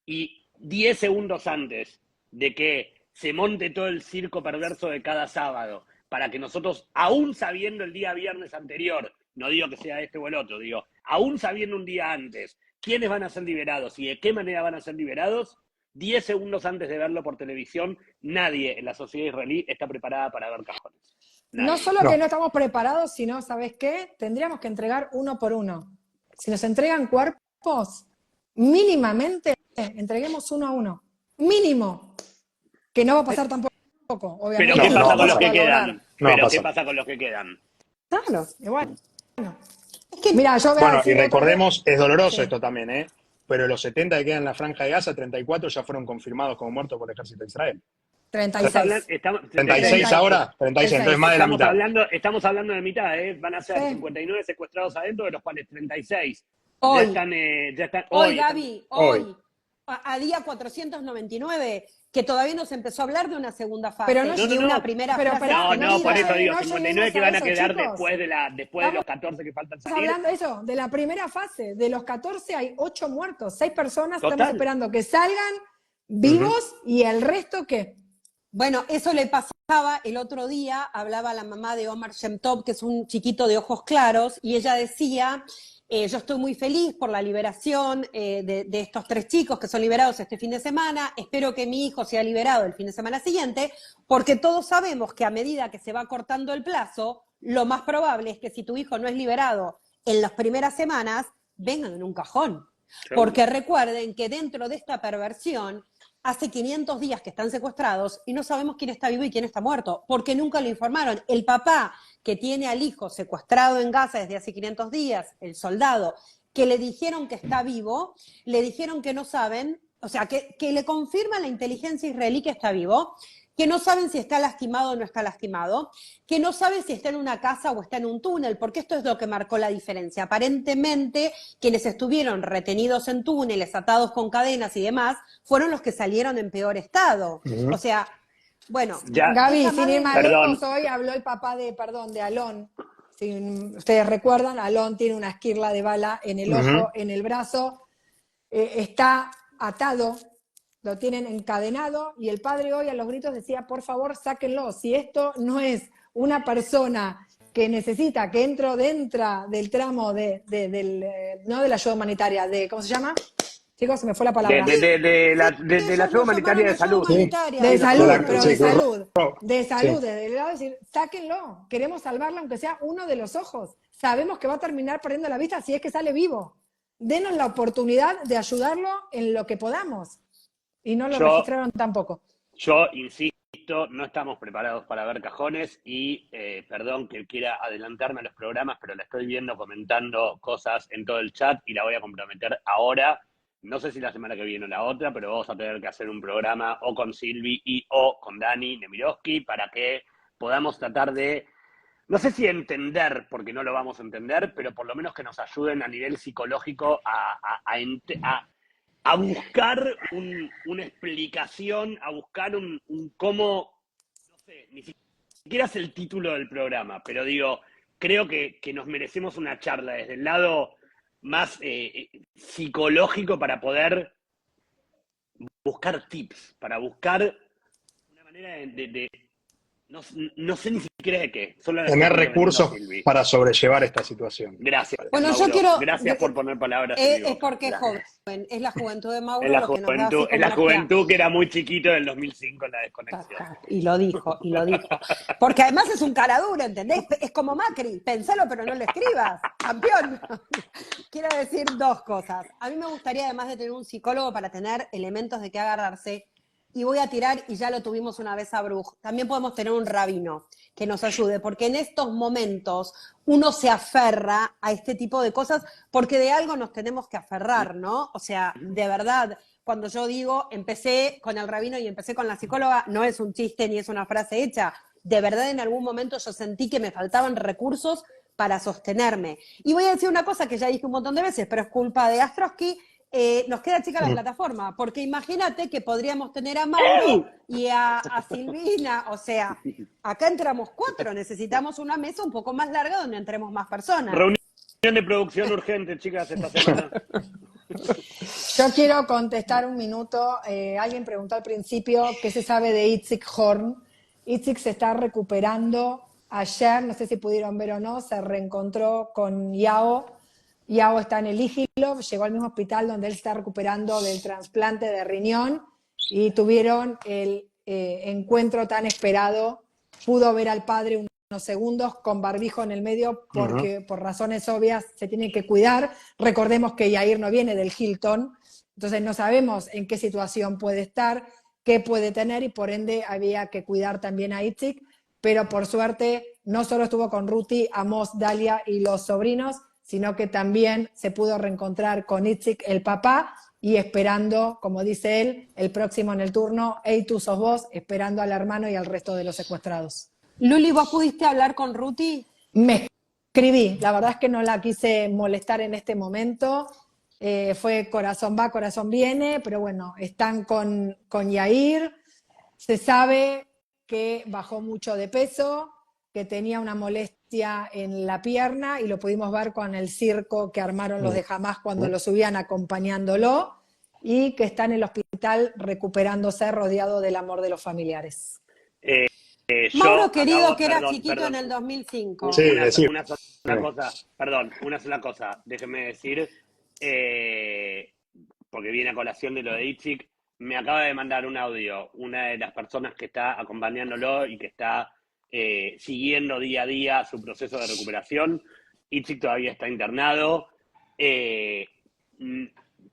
y 10 segundos antes de que se monte todo el circo perverso de cada sábado, para que nosotros, aún sabiendo el día viernes anterior, no digo que sea este o el otro, digo, aún sabiendo un día antes quiénes van a ser liberados y de qué manera van a ser liberados, 10 segundos antes de verlo por televisión, nadie en la sociedad israelí está preparada para ver cajones. Nadie. No solo que no estamos preparados, sino, ¿sabes qué? Tendríamos que entregar uno por uno. Si nos entregan cuerpos, mínimamente entreguemos 1 a 1. Mínimo. Que no va a pasar tampoco, obviamente. Pero ¿qué pasa con los que quedan? ¿Qué pasa con los que quedan? Claro. Igual. Bueno. Es que, mira, yo voy a decir y recordemos, es doloroso sí. esto también, pero los 70 que quedan en la Franja de Gaza, 34 ya fueron confirmados como muertos por el ejército de Israel. 36. 36 ahora, 36, entonces más de la mitad. Estamos hablando de mitad, van a ser 59 secuestrados adentro, de los cuales 36 hoy. Ya están hoy, Gaby, hoy. A día 499, que todavía no se empezó a hablar de una segunda fase, pero de una primera fase. No, por eso digo, no 59 que van a quedar chicos. después de los 14 que faltan salir. Estamos hablando de eso, de la primera fase, de los 14 hay 8 muertos, 6 personas, Total. estamos esperando que salgan vivos y el resto, ¿qué? Bueno, eso le pasaba el otro día, hablaba la mamá de Omar Shem Tov, que es un chiquito de ojos claros, y ella decía, yo estoy muy feliz por la liberación de estos 3 chicos que son liberados este fin de semana, espero que mi hijo sea liberado el fin de semana siguiente, porque todos sabemos que a medida que se va cortando el plazo, lo más probable es que si tu hijo no es liberado en las primeras semanas, vengan en un cajón. Porque recuerden que dentro de esta perversión, hace 500 días que están secuestrados y no sabemos quién está vivo y quién está muerto, porque nunca lo informaron. El papá que tiene al hijo secuestrado en Gaza desde hace 500 días, el soldado, que le dijeron que está vivo, le dijeron que no saben, o sea, que le confirma la inteligencia israelí que está vivo, que no saben si está lastimado o no está lastimado, que no saben si está en una casa o está en un túnel, porque esto es lo que marcó la diferencia. Aparentemente, quienes estuvieron retenidos en túneles, atados con cadenas y demás, fueron los que salieron en peor estado. O sea, bueno. Gaby, sin ir más lejos, hoy habló el papá de Alon. Si ustedes recuerdan, Alon tiene una esquirla de bala en el ojo, en el brazo, está atado lo tienen encadenado y el padre hoy a los gritos decía, por favor, sáquenlo. Si esto no es una persona que necesita que dentro del tramo no de la ayuda humanitaria, ¿cómo se llama? Chicos, se me fue la palabra. De la ayuda humanitaria de salud. De salud, pero de salud. De salud, Sí. desde el lado de decir, sáquenlo, queremos salvarlo aunque sea uno de los ojos. Sabemos que va a terminar perdiendo la vista si es que sale vivo. Denos la oportunidad de ayudarlo en lo que podamos. Y no lo registraron tampoco. Yo insisto, no estamos preparados para ver cajones y perdón que quiera adelantarme a los programas, pero la estoy viendo comentando cosas en todo el chat y la voy a comprometer ahora. No sé si la semana que viene o la otra, pero vamos a tener que hacer un programa o con Silvi o con Dani Nemirovsky para que podamos tratar de, no sé si entender, porque no lo vamos a entender, pero por lo menos que nos ayuden a nivel psicológico a buscar una explicación, a buscar un cómo, no sé, ni siquiera es el título del programa, pero digo, creo que nos merecemos una charla desde el lado más psicológico para poder buscar tips, para buscar una manera no sé ni siquiera de qué. Solo Tener recursos para sobrellevar esta situación. Gracias. Bueno, Mauro. yo quiero. Gracias por poner palabras. Es porque es Gracias. joven, es la juventud de Mauro Es la lo que nos da juventud, así como energía. juventud que era muy chiquito en el 2005 en la desconexión. Y lo dijo. Porque además es un cara duro, ¿entendés? Es como Macri, pensalo pero no lo escribas, campeón. Quiero decir dos cosas. A mí me gustaría, además de tener un psicólogo para tener elementos de qué agarrarse, y voy a tirar, y ya lo tuvimos una vez a Bruj, también podemos tener un rabino que nos ayude, porque en estos momentos uno se aferra a este tipo de cosas, porque de algo nos tenemos que aferrar, ¿no? O sea, de verdad, cuando yo digo, empecé con el rabino y empecé con la psicóloga, no es un chiste ni es una frase hecha, de verdad en algún momento yo sentí que me faltaban recursos para sostenerme. Y voy a decir una cosa que ya dije un montón de veces, pero es culpa de Astrosky. Nos queda chica la plataforma, porque imagínate que podríamos tener a Mauro y a Silvina, o sea, acá entramos 4, necesitamos una mesa un poco más larga donde entremos más personas. Reunión de producción urgente, chicas, esta semana. Yo quiero contestar un minuto. Alguien preguntó al principio qué se sabe de Itzik Horn. Itzik se está recuperando. Ayer, no sé si pudieron ver o no, se reencontró con Yao. Yao está en el Ígilo, llegó al mismo hospital donde él está recuperando del trasplante de riñón y tuvieron el encuentro tan esperado. Pudo ver al padre unos segundos con barbijo en el medio porque por razones obvias se tiene que cuidar. Recordemos que Yair no viene del Hilton, entonces no sabemos en qué situación puede estar, qué puede tener y por ende había que cuidar también a Itzik, pero por suerte no solo estuvo con Ruti, Amos, Dalia y los sobrinos, sino que también se pudo reencontrar con Itzik, el papá, y esperando, como dice él, el próximo en el turno, hey, tú sos vos, esperando al hermano y al resto de los secuestrados. Luli, ¿vos pudiste hablar con Ruti? Me escribí, la verdad es que no la quise molestar en este momento, fue corazón va, corazón viene, pero bueno, están con Yair, se sabe que bajó mucho de peso, que tenía una molestia en la pierna y lo pudimos ver con el circo que armaron los de Hamás cuando lo subían acompañándolo y que está en el hospital recuperándose rodeado del amor de los familiares. Mauro querido, que era chiquito en el 2005. Sí, una sola cosa, déjenme decir, porque viene a colación de lo de Itzik, me acaba de mandar un audio una de las personas que está acompañándolo y que está siguiendo día a día su proceso de recuperación. Itzik todavía está internado,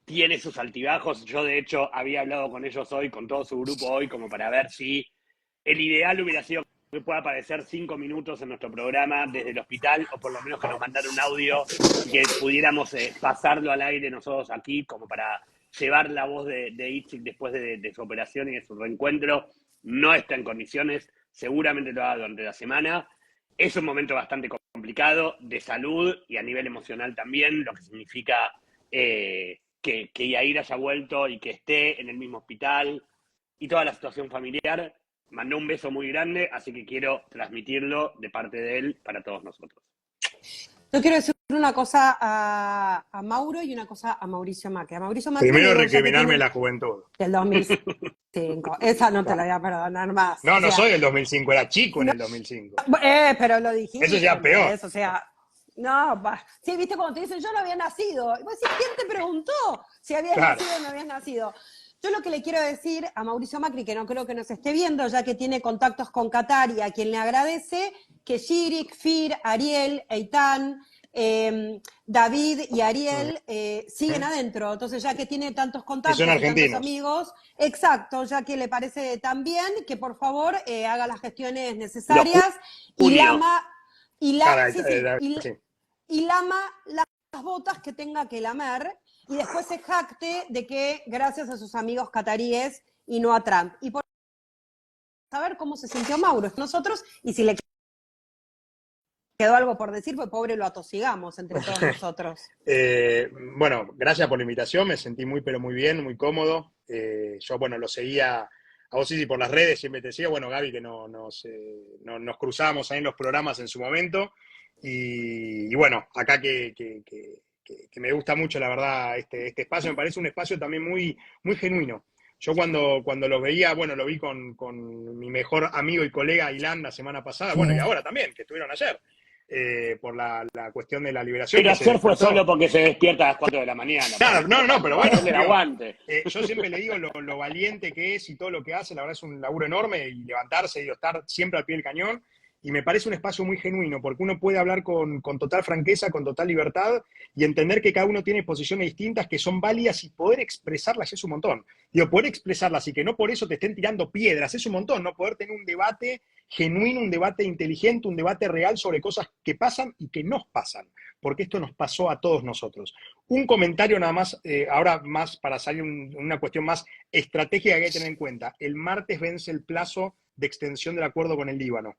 tiene sus altibajos. Yo de hecho había hablado con ellos hoy, con todo su grupo hoy, como para ver si el ideal hubiera sido que pueda aparecer 5 minutos en nuestro programa desde el hospital, o por lo menos que nos mandara un audio y que pudiéramos pasarlo al aire nosotros aquí, como para llevar la voz de Itzik después de su operación y de su reencuentro. No está en condiciones, seguramente lo haga durante la semana. Es un momento bastante complicado de salud y a nivel emocional también, lo que significa que Yair haya vuelto y que esté en el mismo hospital y toda la situación familiar. Mandó un beso muy grande, así que quiero transmitirlo de parte de él para todos nosotros. Yo quiero decir una cosa a Mauro y una cosa a Mauricio Macri. A Mauricio Macri Primero digo, ya que recriminarme tiene la juventud. del 2005. Esa no te la voy a perdonar más. No, O no sea, soy del 2005, era chico en no, el 2005. pero lo Eso dijiste, ya peor. ¿entendés? O sea, no, sí, viste cuando te dicen yo no había nacido. Y vos decís, ¿quién te preguntó si habías Claro. nacido o no habías nacido? Yo lo que le quiero decir a Mauricio Macri, que no creo que nos esté viendo, ya que tiene contactos con Qatar y a quien le agradece, que Shirik, Fir, Ariel, Eitan, David y Ariel siguen adentro. Entonces, ya que tiene tantos Y contactos son y tantos argentinos. amigos, exacto, ya que le parece tan bien, que por favor haga las gestiones Los necesarias y junios. Sí. y lama las botas que tenga que lamer y después se jacte de que gracias a sus amigos cataríes y no a Trump. Y por saber cómo se sintió Mauro, nosotros, y si le quedó algo por decir, pues pobre lo atosigamos entre todos nosotros. Bueno, gracias por la invitación, me sentí muy, pero muy bien, muy cómodo. Yo, bueno, lo seguía a vos, sí, por las redes, siempre te decía, bueno, Gaby, que nos cruzábamos ahí en los programas en su momento. Y bueno, acá que me gusta mucho, la verdad, este espacio, me parece un espacio también muy, muy genuino. Yo cuando los veía, bueno, lo vi con mi mejor amigo y colega Ilan la semana pasada, bueno, y ahora también, que estuvieron ayer, por la cuestión de la liberación Pero que se ayer fue despertó. solo porque se despierta a las 4 de la mañana. Claro, no, pero Para bueno, hacerle el digo, aguante. yo siempre le digo lo valiente que es y todo lo que hace, la verdad es un laburo enorme y levantarse y estar siempre al pie del cañón. Y me parece un espacio muy genuino, porque uno puede hablar con total franqueza, con total libertad y entender que cada uno tiene posiciones distintas que son válidas y poder expresarlas es un montón. Digo, poder expresarlas y que no por eso te estén tirando piedras es un montón, ¿no? Poder tener un debate genuino, un debate inteligente, un debate real sobre cosas que pasan y que nos pasan, porque esto nos pasó a todos nosotros. Un comentario nada más, ahora más para salir una cuestión más estratégica que hay que tener en cuenta. El martes vence el plazo de extensión del acuerdo con el Líbano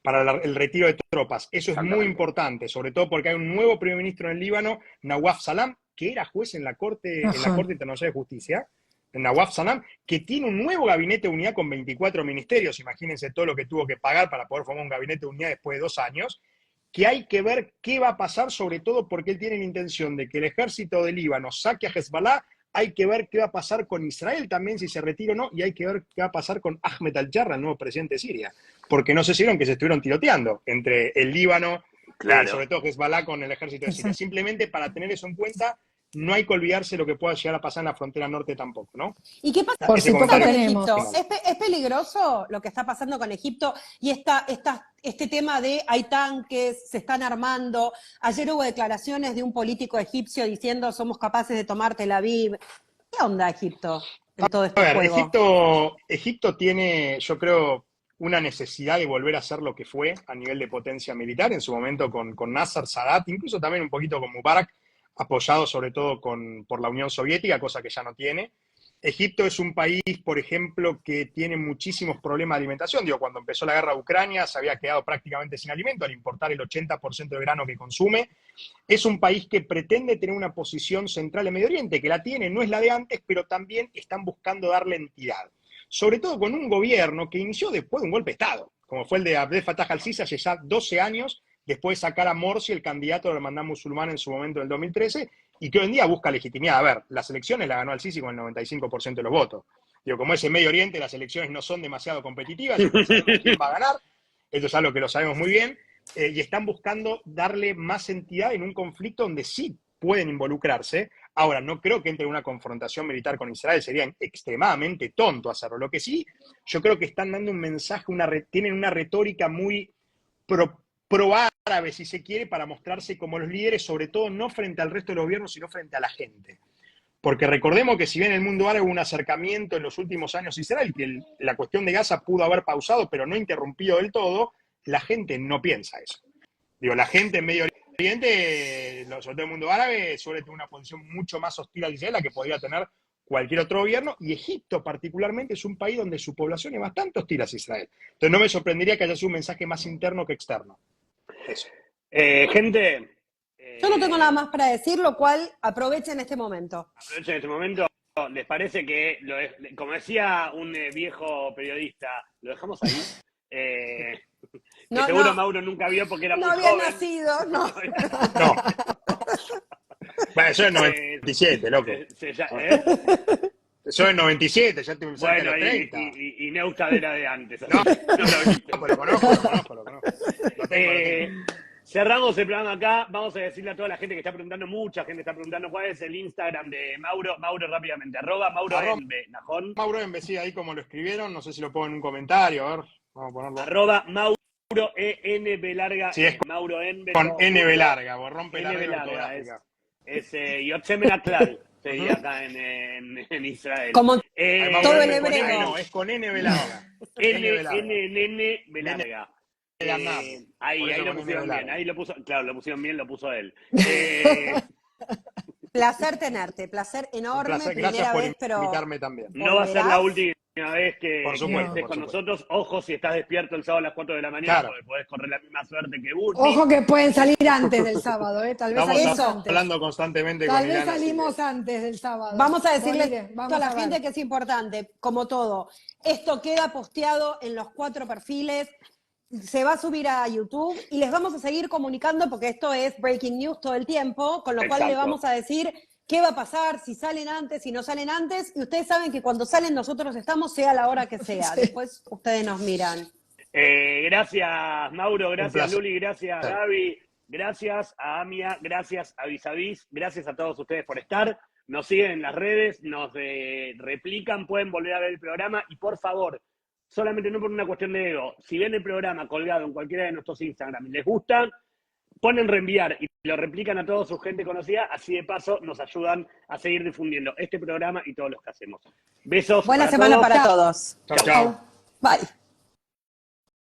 para el retiro de tropas. Eso es muy importante, sobre todo porque hay un nuevo primer ministro en el Líbano, Nawaf Salam, que era juez en la Corte Internacional de Justicia, Nawaf Salam, que tiene un nuevo gabinete de unidad con 24 ministerios. Imagínense todo lo que tuvo que pagar para poder formar un gabinete de unidad después de 2 años, que hay que ver qué va a pasar, sobre todo porque él tiene la intención de que el ejército del Líbano saque a Hezbollah. Hay que ver qué va a pasar con Israel también, si se retira o no, y hay que ver qué va a pasar con Ahmed al-Jarrah, el nuevo presidente de Siria. Porque no sé si vieron que se estuvieron tiroteando entre el Líbano, Claro. sobre todo Hezbollah, con el ejército de Siria. Simplemente para tener eso en cuenta, no hay que olvidarse lo que pueda llegar a pasar en la frontera norte tampoco, ¿no? ¿Y qué pasa Por Ese supuesto con comentario. Egipto? ¿Es peligroso lo que está pasando con Egipto y este tema de hay tanques, se están armando? Ayer hubo declaraciones de un político egipcio diciendo somos capaces de tomar Tel Aviv. ¿Qué onda Egipto en todo este A ver, juego? Egipto tiene, yo creo, una necesidad de volver a ser lo que fue a nivel de potencia militar, en su momento con Nasser, Sadat, incluso también un poquito con Mubarak, apoyado sobre todo por la Unión Soviética, cosa que ya no tiene. Egipto es un país, por ejemplo, que tiene muchísimos problemas de alimentación. Digo, cuando empezó la guerra de Ucrania se había quedado prácticamente sin alimento al importar el 80% de grano que consume. Es un país que pretende tener una posición central en Medio Oriente, que la tiene, no es la de antes, pero también están buscando darle entidad. Sobre todo con un gobierno que inició después de un golpe de Estado, como fue el de Abdel Fattah al-Sisi hace ya 12 años, después de sacar a Morsi, el candidato de la hermandad musulmana en su momento, en el 2013, y que hoy en día busca legitimidad. A ver, las elecciones las ganó al-Sisi con el 95% de los votos. Digo, como es en Medio Oriente, las elecciones no son demasiado competitivas, y sabemos quién va a ganar, esto es algo que lo sabemos muy bien, y están buscando darle más entidad en un conflicto donde sí pueden involucrarse. Ahora, no creo que entre en una confrontación militar con Israel, sería extremadamente tonto hacerlo. Lo que sí, yo creo que están dando un mensaje, tienen una retórica muy pro-árabe, si se quiere, para mostrarse como los líderes, sobre todo no frente al resto del gobierno, sino frente a la gente. Porque recordemos que si bien en el mundo árabe hubo un acercamiento en los últimos años a Israel, que la cuestión de Gaza pudo haber pausado, pero no interrumpido del todo, la gente no piensa eso. Digo, la gente en Medio Oriente, sobre todo el mundo árabe, suele tener una posición mucho más hostil a Israel, la que podría tener cualquier otro gobierno, y Egipto particularmente es un país donde su población es bastante hostil a Israel. Entonces no me sorprendería que haya sido un mensaje más interno que externo. Eso. Gente. Yo no tengo nada más para decir, lo cual aprovechen este momento. Aprovechen este momento. ¿Les parece que, como decía un viejo periodista, lo dejamos ahí? que No, seguro no. Mauro nunca vio porque era No muy había joven. nacido, no. No. Bueno, eso es 97, loco. Eso es 97, ya te cerca de Bueno, los 30. y Neustad era de antes, así No, que no lo viste. pero lo conozco. Lo tengo. Cerramos el programa acá. Vamos a decirle a toda la gente que está preguntando, mucha gente está preguntando cuál es el Instagram de Mauro. Mauro, rápidamente, @Mauro Enbe, Najón. Mauro Enbe, sí, ahí como lo escribieron, no sé si lo pongo en un comentario, a ver, vamos a ponerlo. @Mauro ENB larga, Sí, es Mauro Enbe. con NB larga, borrón NB larga larga, ortográfica. es Yotzem Aklal, se diría acá en Israel. Como todo el Con hebreo. no, es con NB larga. NB larga. Ahí lo pusieron bien, ahí lo pusieron bien, lo puso él. Placer tenerte, placer enorme, Un placer, primera gracias por vez, pero invitarme también. No va a ser la última vez que estés con nosotros. Ojo, si estás despierto el sábado a las 4 de la mañana, Claro. porque podés correr la misma suerte que Urti. Ojo que pueden salir antes del sábado, tal vez Estamos salimos antes. hablando constantemente Tal con vez Ilana, así salimos que- antes del sábado. vamos a decirle Bonire, vamos a la ver. gente que es importante, como todo. Esto queda posteado en los 4 perfiles, se va a subir a YouTube y les vamos a seguir comunicando porque esto es breaking news todo el tiempo, con lo cual le Exacto. vamos a decir qué va a pasar, si salen antes, si no salen antes. Y ustedes saben que cuando salen nosotros estamos, sea la hora que sea. Sí. Después ustedes nos miran. Gracias, Mauro, gracias, placer. Luli, gracias, Gaby, gracias a Amia, gracias a Visavis, gracias a todos ustedes por estar. Nos siguen en las redes, nos replican, pueden volver a ver el programa y por favor, solamente no por una cuestión de ego, si ven el programa colgado en cualquiera de nuestros Instagram y les gusta, ponen reenviar y lo replican a toda su gente conocida, así de paso nos ayudan a seguir difundiendo este programa y todos los que hacemos. Besos. Buena para semana todos. para todos. Chau, chau. Bye.